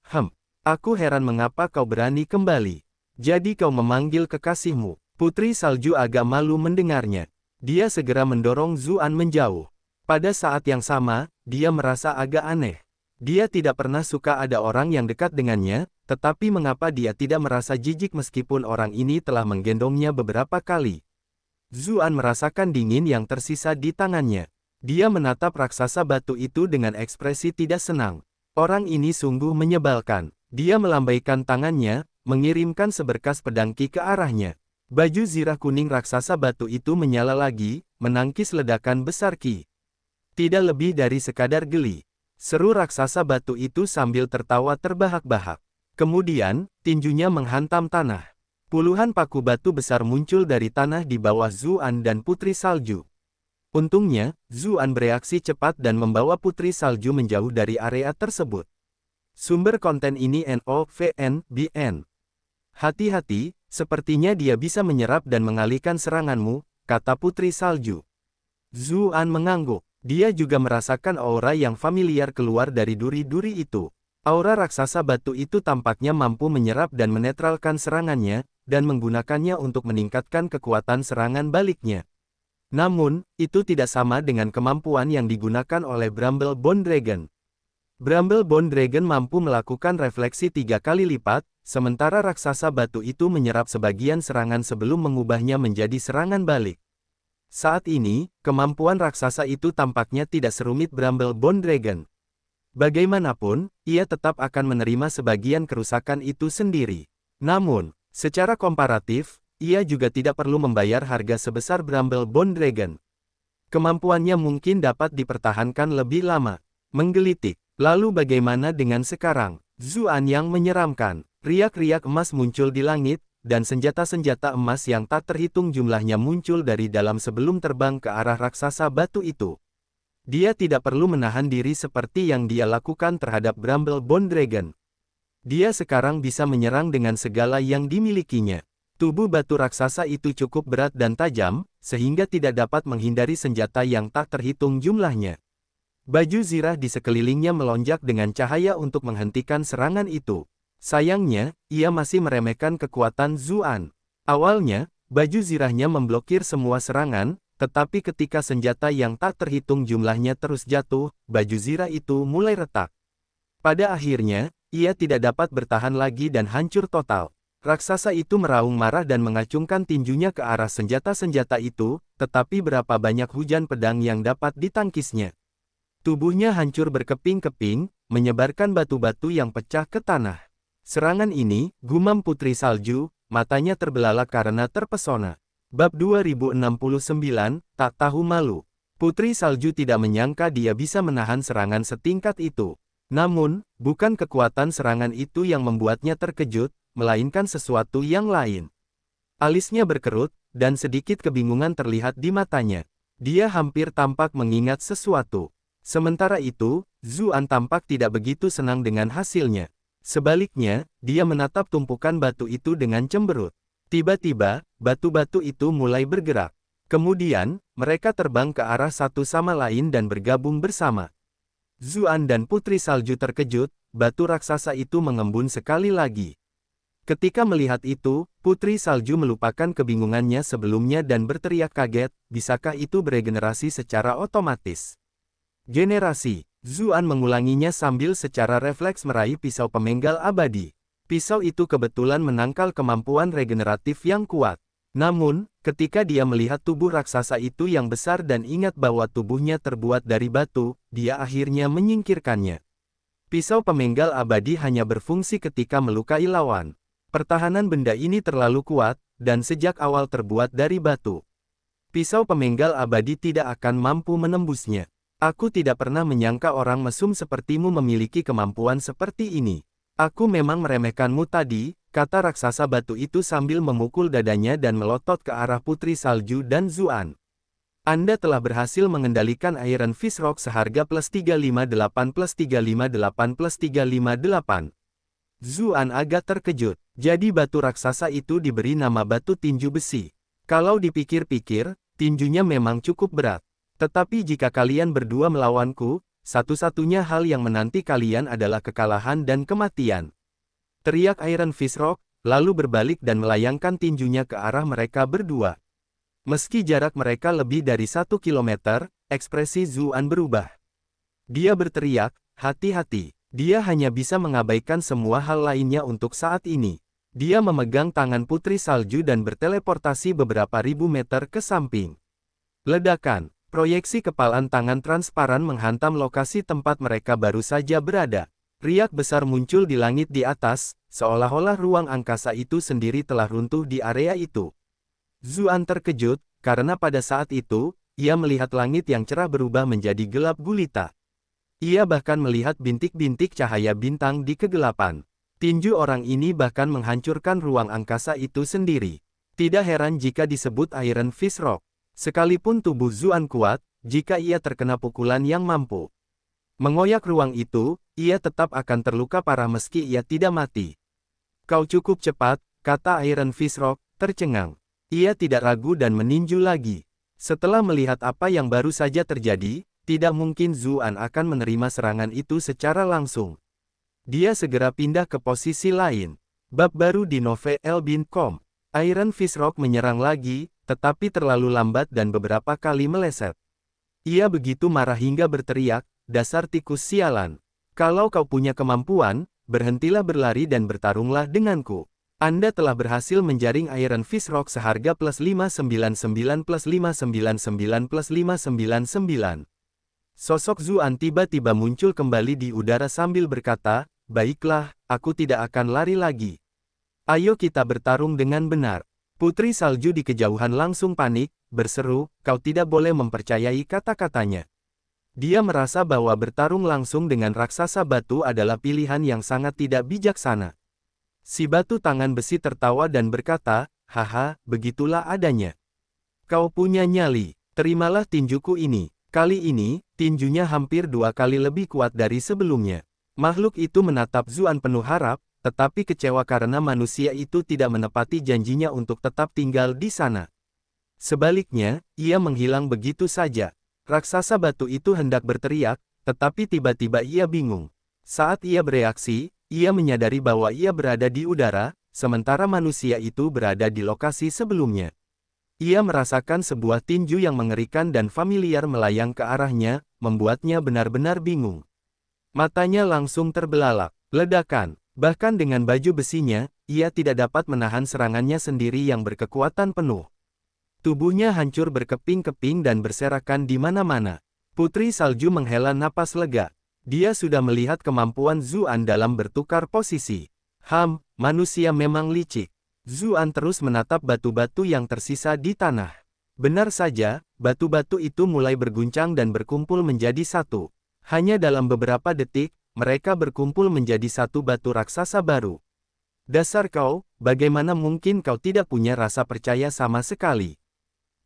Aku heran mengapa kau berani kembali. Jadi kau memanggil kekasihmu." Putri Salju agak malu mendengarnya. Dia segera mendorong Zuan menjauh. Pada saat yang sama, dia merasa agak aneh. Dia tidak pernah suka ada orang yang dekat dengannya, tetapi mengapa dia tidak merasa jijik meskipun orang ini telah menggendongnya beberapa kali. Zuan merasakan dingin yang tersisa di tangannya. Dia menatap raksasa batu itu dengan ekspresi tidak senang. Orang ini sungguh menyebalkan. Dia melambaikan tangannya, mengirimkan seberkas pedang Ki ke arahnya. Baju zirah kuning raksasa batu itu menyala lagi, menangkis ledakan besar Ki. Tidak lebih dari sekadar geli. Seru raksasa batu itu sambil tertawa terbahak-bahak. Kemudian, tinjunya menghantam tanah. Puluhan paku batu besar muncul dari tanah di bawah Zuan dan Putri Salju. Untungnya, Zuan bereaksi cepat dan membawa Putri Salju menjauh dari area tersebut. Sumber konten ini NOVNBN. "Hati-hati, sepertinya dia bisa menyerap dan mengalihkan seranganmu," kata Putri Salju. Zuan mengangguk. Dia juga merasakan aura yang familiar keluar dari duri-duri itu. Aura raksasa batu itu tampaknya mampu menyerap dan menetralkan serangannya, dan menggunakannya untuk meningkatkan kekuatan serangan baliknya. Namun, itu tidak sama dengan kemampuan yang digunakan oleh Bramble Bone Dragon. Bramble Bone Dragon mampu melakukan refleksi 3 kali lipat, sementara raksasa batu itu menyerap sebagian serangan sebelum mengubahnya menjadi serangan balik. Saat ini, kemampuan raksasa itu tampaknya tidak serumit Bramble Bone Dragon. Bagaimanapun, ia tetap akan menerima sebagian kerusakan itu sendiri. Namun, secara komparatif, ia juga tidak perlu membayar harga sebesar Bramble Bone Dragon. Kemampuannya mungkin dapat dipertahankan lebih lama. Menggelitik. Lalu bagaimana dengan sekarang? Zuan yang menyeramkan. Riak-riak emas muncul di langit, dan senjata-senjata emas yang tak terhitung jumlahnya muncul dari dalam sebelum terbang ke arah raksasa batu itu. Dia tidak perlu menahan diri seperti yang dia lakukan terhadap Bramble Bone Dragon. Dia sekarang bisa menyerang dengan segala yang dimilikinya. Tubuh batu raksasa itu cukup berat dan tajam, sehingga tidak dapat menghindari senjata yang tak terhitung jumlahnya. Baju zirah di sekelilingnya melonjak dengan cahaya untuk menghentikan serangan itu. Sayangnya, ia masih meremehkan kekuatan Zuan. Awalnya, baju zirahnya memblokir semua serangan, tetapi ketika senjata yang tak terhitung jumlahnya terus jatuh, baju zirah itu mulai retak. Pada akhirnya, ia tidak dapat bertahan lagi dan hancur total. Raksasa itu meraung marah dan mengacungkan tinjunya ke arah senjata-senjata itu, tetapi berapa banyak hujan pedang yang dapat ditangkisnya. Tubuhnya hancur berkeping-keping, menyebarkan batu-batu yang pecah ke tanah. Serangan ini, gumam Putri Salju, matanya terbelalak karena terpesona. Bab 2069, tak tahu malu. Putri Salju tidak menyangka dia bisa menahan serangan setingkat itu. Namun, bukan kekuatan serangan itu yang membuatnya terkejut, melainkan sesuatu yang lain. Alisnya berkerut, dan sedikit kebingungan terlihat di matanya. Dia hampir tampak mengingat sesuatu. Sementara itu, Zuan tampak tidak begitu senang dengan hasilnya. Sebaliknya, dia menatap tumpukan batu itu dengan cemberut. Tiba-tiba, batu-batu itu mulai bergerak. Kemudian, mereka terbang ke arah satu sama lain dan bergabung bersama. Zuan dan Putri Salju terkejut, batu raksasa itu mengembun sekali lagi. Ketika melihat itu, Putri Salju melupakan kebingungannya sebelumnya dan berteriak kaget, bisakah itu beregenerasi secara otomatis? Generasi, Zuan mengulanginya sambil secara refleks meraih pisau pemenggal abadi. Pisau itu kebetulan menangkal kemampuan regeneratif yang kuat. Namun, ketika dia melihat tubuh raksasa itu yang besar dan ingat bahwa tubuhnya terbuat dari batu, dia akhirnya menyingkirkannya. Pisau pemenggal abadi hanya berfungsi ketika melukai lawan. Pertahanan benda ini terlalu kuat, dan sejak awal terbuat dari batu. Pisau pemenggal abadi tidak akan mampu menembusnya. Aku tidak pernah menyangka orang mesum sepertimu memiliki kemampuan seperti ini. Aku memang meremehkanmu tadi, kata raksasa batu itu sambil memukul dadanya dan melotot ke arah Putri Salju dan Zuan. Anda telah berhasil mengendalikan Iron Fist Rock seharga plus 358 plus 358 plus 358. Zuan agak terkejut. Jadi batu raksasa itu diberi nama batu tinju besi. Kalau dipikir-pikir, tinjunya memang cukup berat. Tetapi jika kalian berdua melawanku, satu-satunya hal yang menanti kalian adalah kekalahan dan kematian. Teriak Iron Fist Rock, lalu berbalik dan melayangkan tinjunya ke arah mereka berdua. Meski jarak mereka lebih dari 1 kilometer, ekspresi Zuan berubah. Dia berteriak, hati-hati. Dia hanya bisa mengabaikan semua hal lainnya untuk saat ini. Dia memegang tangan Putri Salju dan berteleportasi beberapa ribu meter ke samping. Ledakan. Proyeksi kepalan tangan transparan menghantam lokasi tempat mereka baru saja berada. Riak besar muncul di langit di atas, seolah-olah ruang angkasa itu sendiri telah runtuh di area itu. Zuan terkejut, karena pada saat itu, ia melihat langit yang cerah berubah menjadi gelap gulita. Ia bahkan melihat bintik-bintik cahaya bintang di kegelapan. Tinju orang ini bahkan menghancurkan ruang angkasa itu sendiri. Tidak heran jika disebut Iron Fist Rock. Sekalipun tubuh Zuan kuat, jika ia terkena pukulan yang mampu mengoyak ruang itu, ia tetap akan terluka parah meski ia tidak mati. Kau cukup cepat, kata Iron Fist Rock, tercengang. Ia tidak ragu dan meninju lagi. Setelah melihat apa yang baru saja terjadi, tidak mungkin Zuan akan menerima serangan itu secara langsung. Dia segera pindah ke posisi lain. Bab baru di novel.com. Iron Fist Rock menyerang lagi, tetapi terlalu lambat dan beberapa kali meleset. Ia begitu marah hingga berteriak, dasar tikus sialan. Kalau kau punya kemampuan, berhentilah berlari dan bertarunglah denganku. Anda telah berhasil menjaring Iron Fist Rock seharga plus 599 plus 599 plus 599. Sosok Zuan tiba-tiba muncul kembali di udara sambil berkata, baiklah, aku tidak akan lari lagi. Ayo kita bertarung dengan benar. Putri Salju di kejauhan langsung panik, berseru, kau tidak boleh mempercayai kata-katanya. Dia merasa bahwa bertarung langsung dengan raksasa batu adalah pilihan yang sangat tidak bijaksana. Si batu tangan besi tertawa dan berkata, haha, begitulah adanya. Kau punya nyali, terimalah tinjuku ini. Kali ini, tinjunya hampir 2 kali lebih kuat dari sebelumnya. Makhluk itu menatap Zuan penuh harap, tetapi kecewa karena manusia itu tidak menepati janjinya untuk tetap tinggal di sana. Sebaliknya, ia menghilang begitu saja. Raksasa batu itu hendak berteriak, tetapi tiba-tiba ia bingung. Saat ia bereaksi, ia menyadari bahwa ia berada di udara, sementara manusia itu berada di lokasi sebelumnya. Ia merasakan sebuah tinju yang mengerikan dan familiar melayang ke arahnya, membuatnya benar-benar bingung. Matanya langsung terbelalak. Ledakan. Bahkan dengan baju besinya, ia tidak dapat menahan serangannya sendiri yang berkekuatan penuh. Tubuhnya hancur berkeping-keping dan berserakan di mana-mana. Putri Salju menghela napas lega. Dia sudah melihat kemampuan Zuan dalam bertukar posisi. Manusia memang licik. Zuan terus menatap batu-batu yang tersisa di tanah. Benar saja, batu-batu itu mulai berguncang dan berkumpul menjadi satu. Hanya dalam beberapa detik, mereka berkumpul menjadi satu batu raksasa baru. Dasar kau, bagaimana mungkin kau tidak punya rasa percaya sama sekali?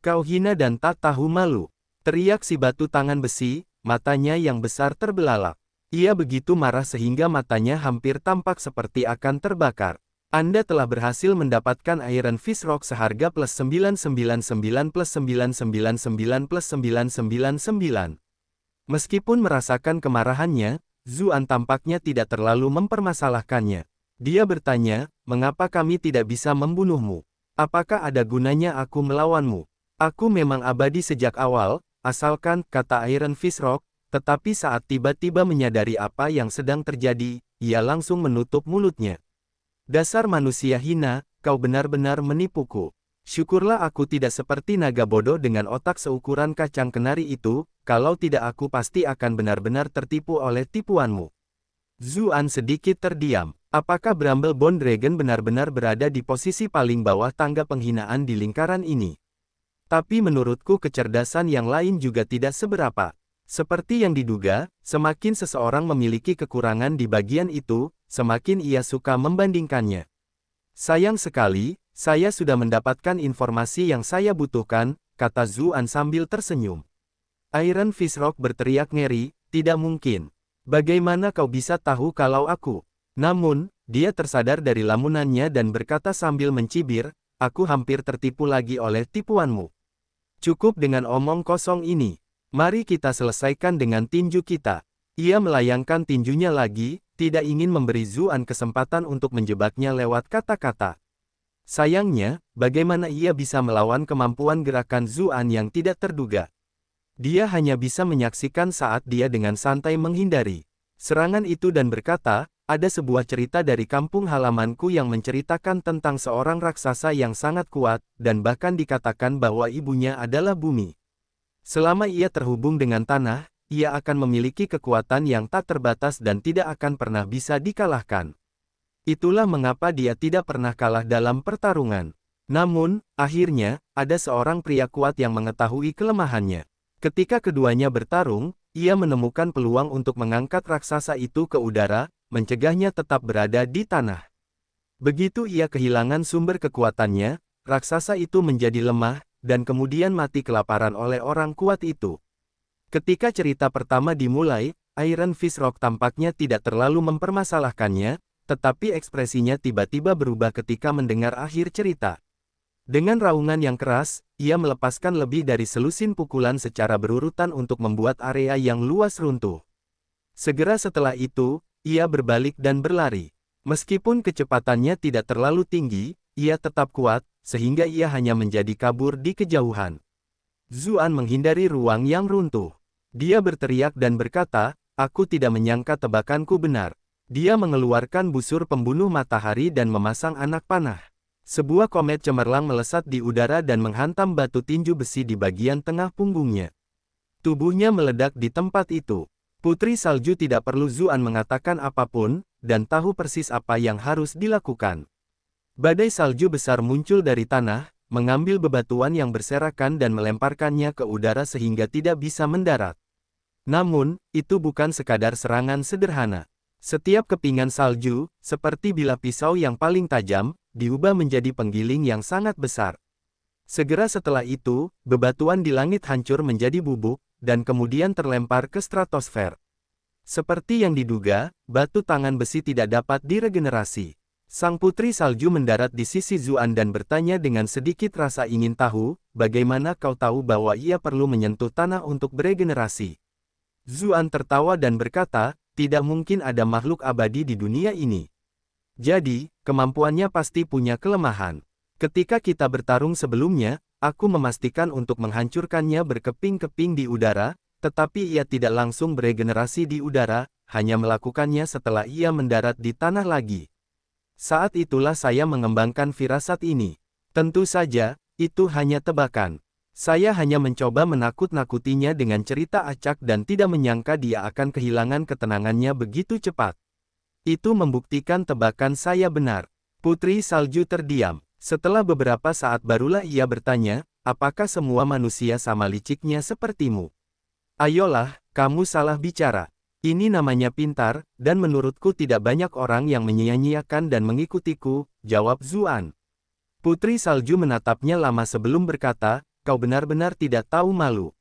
Kau hina dan tak tahu malu. Teriak si batu tangan besi, matanya yang besar terbelalak. Ia begitu marah sehingga matanya hampir tampak seperti akan terbakar. Anda telah berhasil mendapatkan Iron Fist Rock seharga plus 999 plus 999 plus 999. Meskipun merasakan kemarahannya, Zuan tampaknya tidak terlalu mempermasalahkannya. Dia bertanya, mengapa kami tidak bisa membunuhmu? Apakah ada gunanya aku melawanmu? Aku memang abadi sejak awal, asalkan, kata Iron Fist Rock, tetapi saat tiba-tiba menyadari apa yang sedang terjadi, ia langsung menutup mulutnya. Dasar manusia hina, kau benar-benar menipuku. Syukurlah aku tidak seperti naga bodoh dengan otak seukuran kacang kenari itu, kalau tidak aku pasti akan benar-benar tertipu oleh tipuanmu. Zuan sedikit terdiam. Apakah Bramble Bone Dragon benar-benar berada di posisi paling bawah tangga penghinaan di lingkaran ini? Tapi menurutku kecerdasan yang lain juga tidak seberapa. Seperti yang diduga, semakin seseorang memiliki kekurangan di bagian itu, semakin ia suka membandingkannya. Sayang sekali, saya sudah mendapatkan informasi yang saya butuhkan, kata Zuan sambil tersenyum. Iron Fist Rock berteriak ngeri, tidak mungkin. Bagaimana kau bisa tahu kalau aku? Namun, dia tersadar dari lamunannya dan berkata sambil mencibir, aku hampir tertipu lagi oleh tipuanmu. Cukup dengan omong kosong ini. Mari kita selesaikan dengan tinju kita. Ia melayangkan tinjunya lagi, tidak ingin memberi Zuan kesempatan untuk menjebaknya lewat kata-kata. Sayangnya, bagaimana ia bisa melawan kemampuan gerakan Zuan yang tidak terduga? Dia hanya bisa menyaksikan saat dia dengan santai menghindari serangan itu dan berkata, ada sebuah cerita dari kampung halamanku yang menceritakan tentang seorang raksasa yang sangat kuat, dan bahkan dikatakan bahwa ibunya adalah bumi. Selama ia terhubung dengan tanah, ia akan memiliki kekuatan yang tak terbatas dan tidak akan pernah bisa dikalahkan. Itulah mengapa dia tidak pernah kalah dalam pertarungan. Namun, akhirnya, ada seorang pria kuat yang mengetahui kelemahannya. Ketika keduanya bertarung, ia menemukan peluang untuk mengangkat raksasa itu ke udara, mencegahnya tetap berada di tanah. Begitu ia kehilangan sumber kekuatannya, raksasa itu menjadi lemah, dan kemudian mati kelaparan oleh orang kuat itu. Ketika cerita pertama dimulai, Iron Fist Rock tampaknya tidak terlalu mempermasalahkannya, tetapi ekspresinya tiba-tiba berubah ketika mendengar akhir cerita. Dengan raungan yang keras, ia melepaskan lebih dari selusin pukulan secara berurutan untuk membuat area yang luas runtuh. Segera setelah itu, ia berbalik dan berlari. Meskipun kecepatannya tidak terlalu tinggi, ia tetap kuat, sehingga ia hanya menjadi kabur di kejauhan. Zuan menghindari ruang yang runtuh. Dia berteriak dan berkata, aku tidak menyangka tebakanku benar. Dia mengeluarkan busur pembunuh matahari dan memasang anak panah. Sebuah komet cemerlang melesat di udara dan menghantam batu tinju besi di bagian tengah punggungnya. Tubuhnya meledak di tempat itu. Putri Salju tidak perlu Zuan mengatakan apapun, dan tahu persis apa yang harus dilakukan. Badai salju besar muncul dari tanah, mengambil bebatuan yang berserakan dan melemparkannya ke udara sehingga tidak bisa mendarat. Namun, itu bukan sekadar serangan sederhana. Setiap kepingan salju, seperti bilah pisau yang paling tajam, diubah menjadi penggiling yang sangat besar. Segera setelah itu, bebatuan di langit hancur menjadi bubuk, dan kemudian terlempar ke stratosfer. Seperti yang diduga, batu tangan besi tidak dapat diregenerasi. Sang putri salju mendarat di sisi Zuan dan bertanya dengan sedikit rasa ingin tahu, bagaimana kau tahu bahwa ia perlu menyentuh tanah untuk beregenerasi? Zuan tertawa dan berkata, tidak mungkin ada makhluk abadi di dunia ini. Jadi, kemampuannya pasti punya kelemahan. Ketika kita bertarung sebelumnya, aku memastikan untuk menghancurkannya berkeping-keping di udara, tetapi ia tidak langsung beregenerasi di udara, hanya melakukannya setelah ia mendarat di tanah lagi. Saat itulah saya mengembangkan firasat ini. Tentu saja, itu hanya tebakan. Saya hanya mencoba menakut-nakutinya dengan cerita acak dan tidak menyangka dia akan kehilangan ketenangannya begitu cepat. Itu membuktikan tebakan saya benar. Putri Salju terdiam. Setelah beberapa saat barulah ia bertanya, apakah semua manusia sama liciknya sepertimu? Ayolah, kamu salah bicara. Ini namanya pintar, dan menurutku tidak banyak orang yang menyia-nyiakan dan mengikutiku, jawab Zuan. Putri Salju menatapnya lama sebelum berkata, kau benar-benar tidak tahu malu.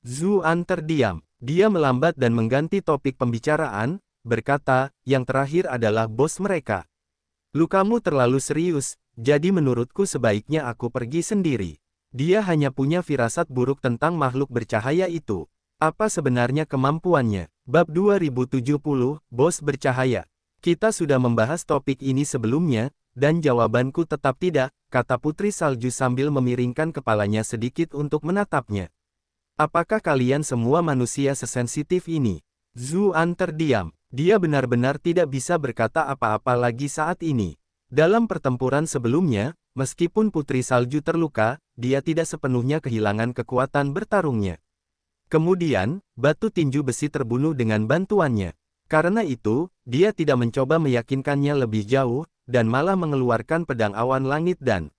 Zuan terdiam. Dia melambat dan mengganti topik pembicaraan, berkata, yang terakhir adalah bos mereka. Lukamu terlalu serius, jadi menurutku sebaiknya aku pergi sendiri. Dia hanya punya firasat buruk tentang makhluk bercahaya itu. Apa sebenarnya kemampuannya? Bab 2070, Bos Bercahaya. Kita sudah membahas topik ini sebelumnya, dan jawabanku tetap tidak, kata Putri Salju sambil memiringkan kepalanya sedikit untuk menatapnya. Apakah kalian semua manusia sesensitif ini? Zuan terdiam. Dia benar-benar tidak bisa berkata apa-apa lagi saat ini. Dalam pertempuran sebelumnya, meskipun Putri Salju terluka, dia tidak sepenuhnya kehilangan kekuatan bertarungnya. Kemudian, batu tinju besi terbunuh dengan bantuannya. Karena itu, dia tidak mencoba meyakinkannya lebih jauh, dan malah mengeluarkan pedang awan langit dan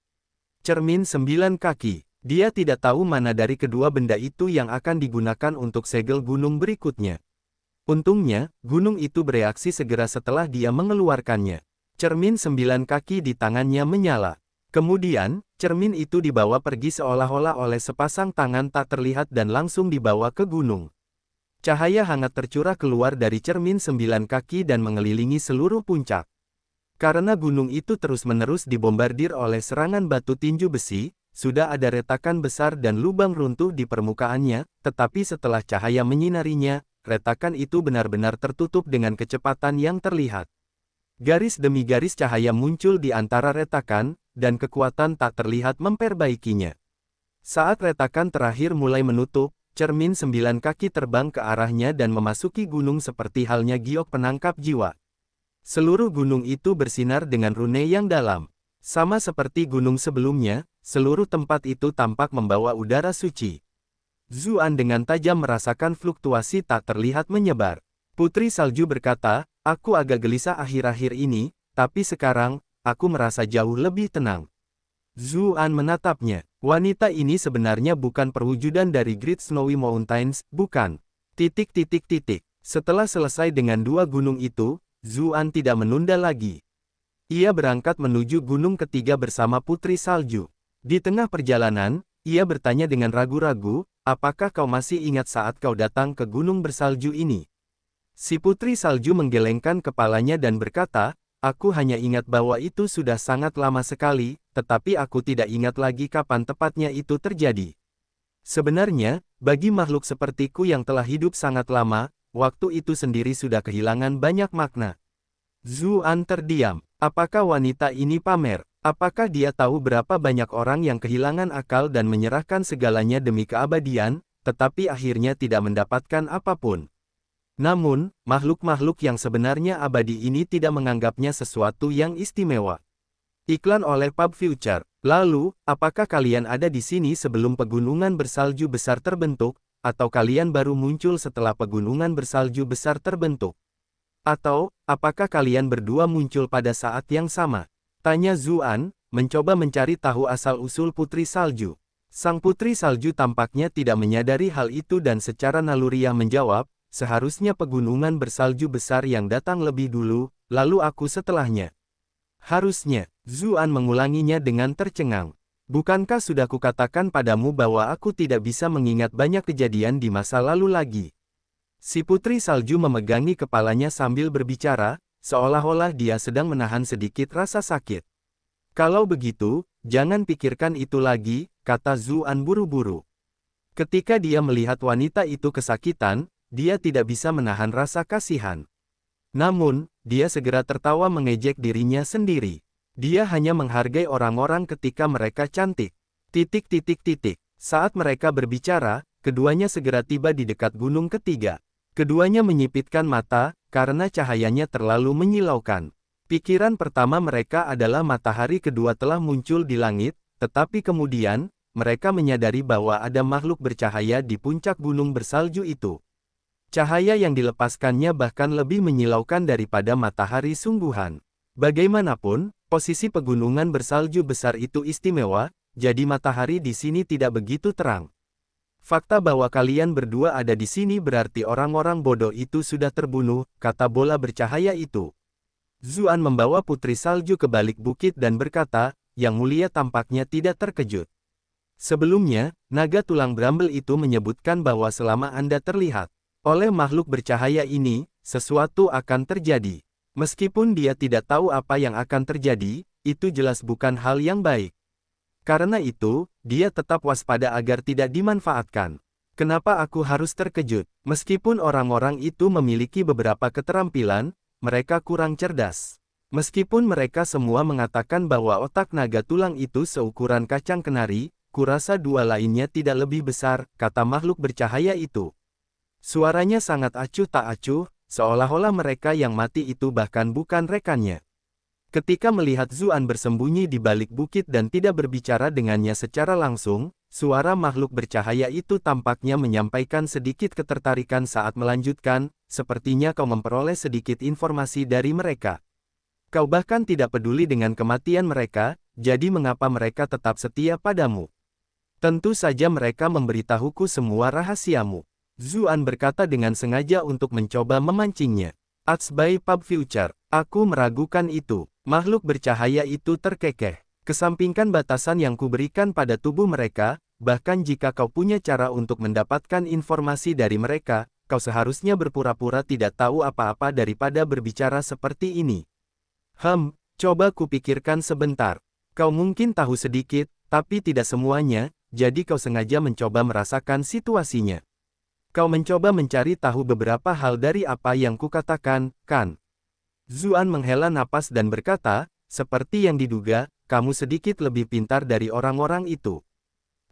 cermin 9 kaki. Dia tidak tahu mana dari kedua benda itu yang akan digunakan untuk segel gunung berikutnya. Untungnya, gunung itu bereaksi segera setelah dia mengeluarkannya. Cermin 9 kaki di tangannya menyala. Kemudian, cermin itu dibawa pergi seolah-olah oleh sepasang tangan tak terlihat dan langsung dibawa ke gunung. Cahaya hangat tercurah keluar dari cermin 9 kaki dan mengelilingi seluruh puncak. Karena gunung itu terus-menerus dibombardir oleh serangan batu tinju besi, sudah ada retakan besar dan lubang runtuh di permukaannya, tetapi setelah cahaya menyinarinya, retakan itu benar-benar tertutup dengan kecepatan yang terlihat. Garis demi garis cahaya muncul di antara retakan, dan kekuatan tak terlihat memperbaikinya. Saat retakan terakhir mulai menutup, cermin 9 kaki terbang ke arahnya dan memasuki gunung seperti halnya giok penangkap jiwa. Seluruh gunung itu bersinar dengan rune yang dalam. Sama seperti gunung sebelumnya, seluruh tempat itu tampak membawa udara suci. Zuan dengan tajam merasakan fluktuasi tak terlihat menyebar. Putri Salju berkata, aku agak gelisah akhir-akhir ini, tapi sekarang, aku merasa jauh lebih tenang. Zuan menatapnya. Wanita ini sebenarnya bukan perwujudan dari Great Snowy Mountains, bukan. Setelah selesai dengan dua gunung itu, Zuan tidak menunda lagi. Ia berangkat menuju gunung ketiga bersama Putri Salju. Di tengah perjalanan, ia bertanya dengan ragu-ragu, apakah kau masih ingat saat kau datang ke gunung bersalju ini? Si Putri Salju menggelengkan kepalanya dan berkata, aku hanya ingat bahwa itu sudah sangat lama sekali, tetapi aku tidak ingat lagi kapan tepatnya itu terjadi. Sebenarnya, bagi makhluk sepertiku yang telah hidup sangat lama, waktu itu sendiri sudah kehilangan banyak makna. Zuan terdiam. Apakah wanita ini pamer? Apakah dia tahu berapa banyak orang yang kehilangan akal dan menyerahkan segalanya demi keabadian, tetapi akhirnya tidak mendapatkan apapun? Namun, makhluk-makhluk yang sebenarnya abadi ini tidak menganggapnya sesuatu yang istimewa. Iklan oleh Pub Future. Lalu, apakah kalian ada di sini sebelum pegunungan bersalju besar terbentuk, atau kalian baru muncul setelah pegunungan bersalju besar terbentuk? Atau, apakah kalian berdua muncul pada saat yang sama? Tanya Zuan, mencoba mencari tahu asal-usul Putri Salju. Sang Putri Salju tampaknya tidak menyadari hal itu dan secara naluriah menjawab, seharusnya pegunungan bersalju besar yang datang lebih dulu, lalu aku setelahnya. Harusnya, Zuan mengulanginya dengan tercengang. Bukankah sudah kukatakan padamu bahwa aku tidak bisa mengingat banyak kejadian di masa lalu lagi? Si Putri Salju memegangi kepalanya sambil berbicara, seolah-olah dia sedang menahan sedikit rasa sakit. Kalau begitu, jangan pikirkan itu lagi, kata Zuan buru-buru. Ketika dia melihat wanita itu kesakitan, dia tidak bisa menahan rasa kasihan. Namun, dia segera tertawa mengejek dirinya sendiri. Dia hanya menghargai orang-orang ketika mereka cantik. Saat mereka berbicara, keduanya segera tiba di dekat gunung ketiga. Keduanya menyipitkan mata, karena cahayanya terlalu menyilaukan. Pikiran pertama mereka adalah matahari kedua telah muncul di langit, tetapi kemudian, mereka menyadari bahwa ada makhluk bercahaya di puncak gunung bersalju itu. Cahaya yang dilepaskannya bahkan lebih menyilaukan daripada matahari sungguhan. Bagaimanapun, posisi pegunungan bersalju besar itu istimewa, jadi matahari di sini tidak begitu terang. Fakta bahwa kalian berdua ada di sini berarti orang-orang bodoh itu sudah terbunuh, kata bola bercahaya itu. Zuan membawa Putri Salju ke balik bukit dan berkata, Yang Mulia tampaknya tidak terkejut. Sebelumnya, naga tulang bramble itu menyebutkan bahwa selama Anda terlihat oleh makhluk bercahaya ini, sesuatu akan terjadi. Meskipun dia tidak tahu apa yang akan terjadi, itu jelas bukan hal yang baik. Karena itu, dia tetap waspada agar tidak dimanfaatkan. Kenapa aku harus terkejut? Meskipun orang-orang itu memiliki beberapa keterampilan, mereka kurang cerdas. Meskipun mereka semua mengatakan bahwa otak naga tulang itu seukuran kacang kenari, kurasa dua lainnya tidak lebih besar, kata makhluk bercahaya itu. Suaranya sangat acuh tak acuh, seolah-olah mereka yang mati itu bahkan bukan rekannya. Ketika melihat Zuan bersembunyi di balik bukit dan tidak berbicara dengannya secara langsung, suara makhluk bercahaya itu tampaknya menyampaikan sedikit ketertarikan saat melanjutkan, sepertinya kau memperoleh sedikit informasi dari mereka. Kau bahkan tidak peduli dengan kematian mereka, jadi mengapa mereka tetap setia padamu? Tentu saja mereka memberitahuku semua rahasiamu. Zuan berkata dengan sengaja untuk mencoba memancingnya. By Pub Future, aku meragukan itu. Makhluk bercahaya itu terkekeh. Kesampingkan batasan yang kuberikan pada tubuh mereka, bahkan jika kau punya cara untuk mendapatkan informasi dari mereka, kau seharusnya berpura-pura tidak tahu apa-apa daripada berbicara seperti ini. Coba kupikirkan sebentar. Kau mungkin tahu sedikit, tapi tidak semuanya, jadi kau sengaja mencoba merasakan situasinya. Kau mencoba mencari tahu beberapa hal dari apa yang kukatakan, kan? Zuan menghela napas dan berkata, seperti yang diduga, kamu sedikit lebih pintar dari orang-orang itu.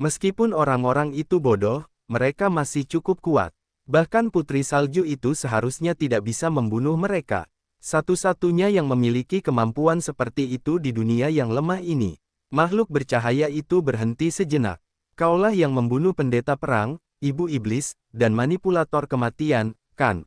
Meskipun orang-orang itu bodoh, mereka masih cukup kuat. Bahkan putri salju itu seharusnya tidak bisa membunuh mereka. Satu-satunya yang memiliki kemampuan seperti itu di dunia yang lemah ini. Makhluk bercahaya itu berhenti sejenak. Kaulah yang membunuh pendeta perang, ibu iblis, dan manipulator kematian, kan?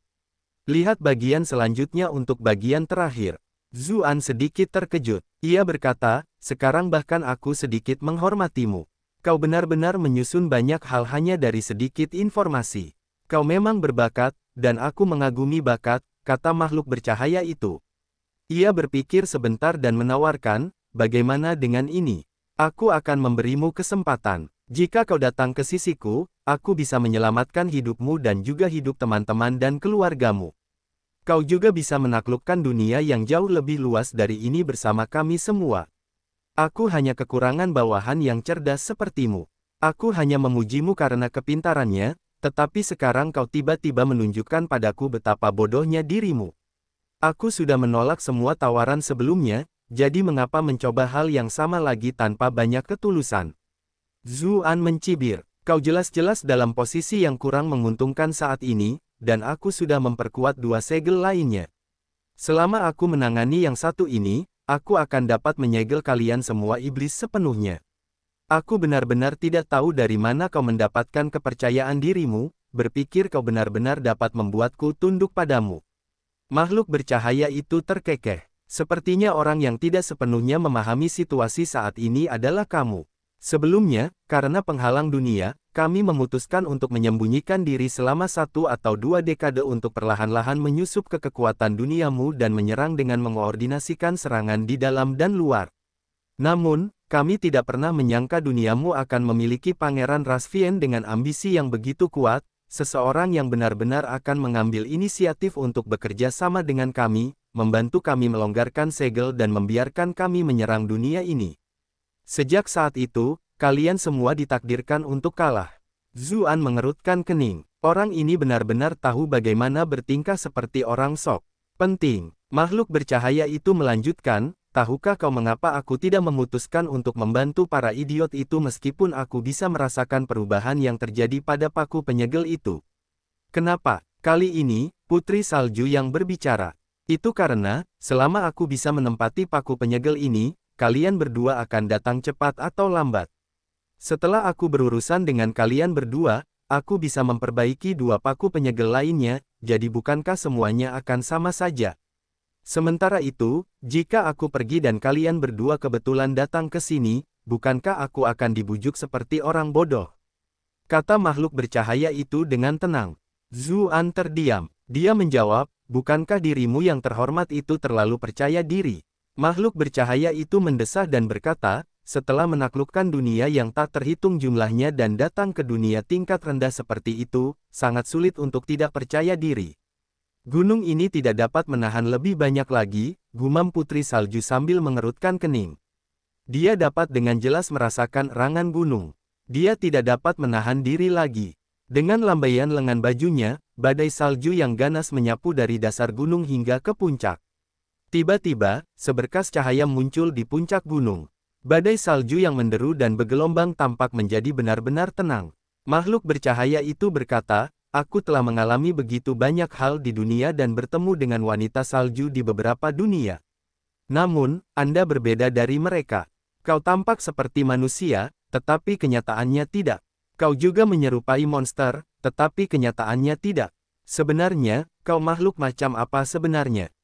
Lihat bagian selanjutnya untuk bagian terakhir. Zuan sedikit terkejut. Ia berkata, sekarang bahkan aku sedikit menghormatimu. Kau benar-benar menyusun banyak hal hanya dari sedikit informasi. Kau memang berbakat, dan aku mengagumi bakat, kata makhluk bercahaya itu. Ia berpikir sebentar dan menawarkan, bagaimana dengan ini? Aku akan memberimu kesempatan. Jika kau datang ke sisiku, aku bisa menyelamatkan hidupmu dan juga hidup teman-teman dan keluargamu. Kau juga bisa menaklukkan dunia yang jauh lebih luas dari ini bersama kami semua. Aku hanya kekurangan bawahan yang cerdas sepertimu. Aku hanya memujimu karena kepintarannya, tetapi sekarang kau tiba-tiba menunjukkan padaku betapa bodohnya dirimu. Aku sudah menolak semua tawaran sebelumnya, jadi mengapa mencoba hal yang sama lagi tanpa banyak ketulusan? Zuan mencibir. Kau jelas-jelas dalam posisi yang kurang menguntungkan saat ini, dan aku sudah memperkuat dua segel lainnya. Selama aku menangani yang satu ini, aku akan dapat menyegel kalian semua iblis sepenuhnya. Aku benar-benar tidak tahu dari mana kau mendapatkan kepercayaan dirimu, berpikir kau benar-benar dapat membuatku tunduk padamu. Makhluk bercahaya itu terkekeh. Sepertinya orang yang tidak sepenuhnya memahami situasi saat ini adalah kamu. Sebelumnya, karena penghalang dunia, kami memutuskan untuk menyembunyikan diri selama 1 atau 2 dekade untuk perlahan-lahan menyusup ke kekuatan duniamu dan menyerang dengan mengoordinasikan serangan di dalam dan luar. Namun, kami tidak pernah menyangka duniamu akan memiliki Pangeran Rasvien dengan ambisi yang begitu kuat, seseorang yang benar-benar akan mengambil inisiatif untuk bekerja sama dengan kami, membantu kami melonggarkan segel dan membiarkan kami menyerang dunia ini. Sejak saat itu, kalian semua ditakdirkan untuk kalah. Zuan mengerutkan kening. Orang ini benar-benar tahu bagaimana bertingkah seperti orang sok. Penting. Makhluk bercahaya itu melanjutkan, tahukah kau mengapa aku tidak memutuskan untuk membantu para idiot itu meskipun aku bisa merasakan perubahan yang terjadi pada paku penyegel itu? Kenapa? Kali ini, Putri Salju yang berbicara. Itu karena, selama aku bisa menempati paku penyegel ini, kalian berdua akan datang cepat atau lambat. Setelah aku berurusan dengan kalian berdua, aku bisa memperbaiki 2 paku penyegel lainnya, jadi bukankah semuanya akan sama saja? Sementara itu, jika aku pergi dan kalian berdua kebetulan datang ke sini, bukankah aku akan dibujuk seperti orang bodoh? Kata makhluk bercahaya itu dengan tenang. Zuan terdiam. Dia menjawab, bukankah dirimu yang terhormat itu terlalu percaya diri? Makhluk bercahaya itu mendesah dan berkata, setelah menaklukkan dunia yang tak terhitung jumlahnya dan datang ke dunia tingkat rendah seperti itu, sangat sulit untuk tidak percaya diri. Gunung ini tidak dapat menahan lebih banyak lagi, gumam Putri Salju sambil mengerutkan kening. Dia dapat dengan jelas merasakan erangan gunung. Dia tidak dapat menahan diri lagi. Dengan lambaian lengan bajunya, badai salju yang ganas menyapu dari dasar gunung hingga ke puncak. Tiba-tiba, seberkas cahaya muncul di puncak gunung. Badai salju yang menderu dan bergelombang tampak menjadi benar-benar tenang. Makhluk bercahaya itu berkata, "Aku telah mengalami begitu banyak hal di dunia dan bertemu dengan wanita salju di beberapa dunia. Namun, Anda berbeda dari mereka. Kau tampak seperti manusia, tetapi kenyataannya tidak. Kau juga menyerupai monster, tetapi kenyataannya tidak. Sebenarnya, kau makhluk macam apa sebenarnya?"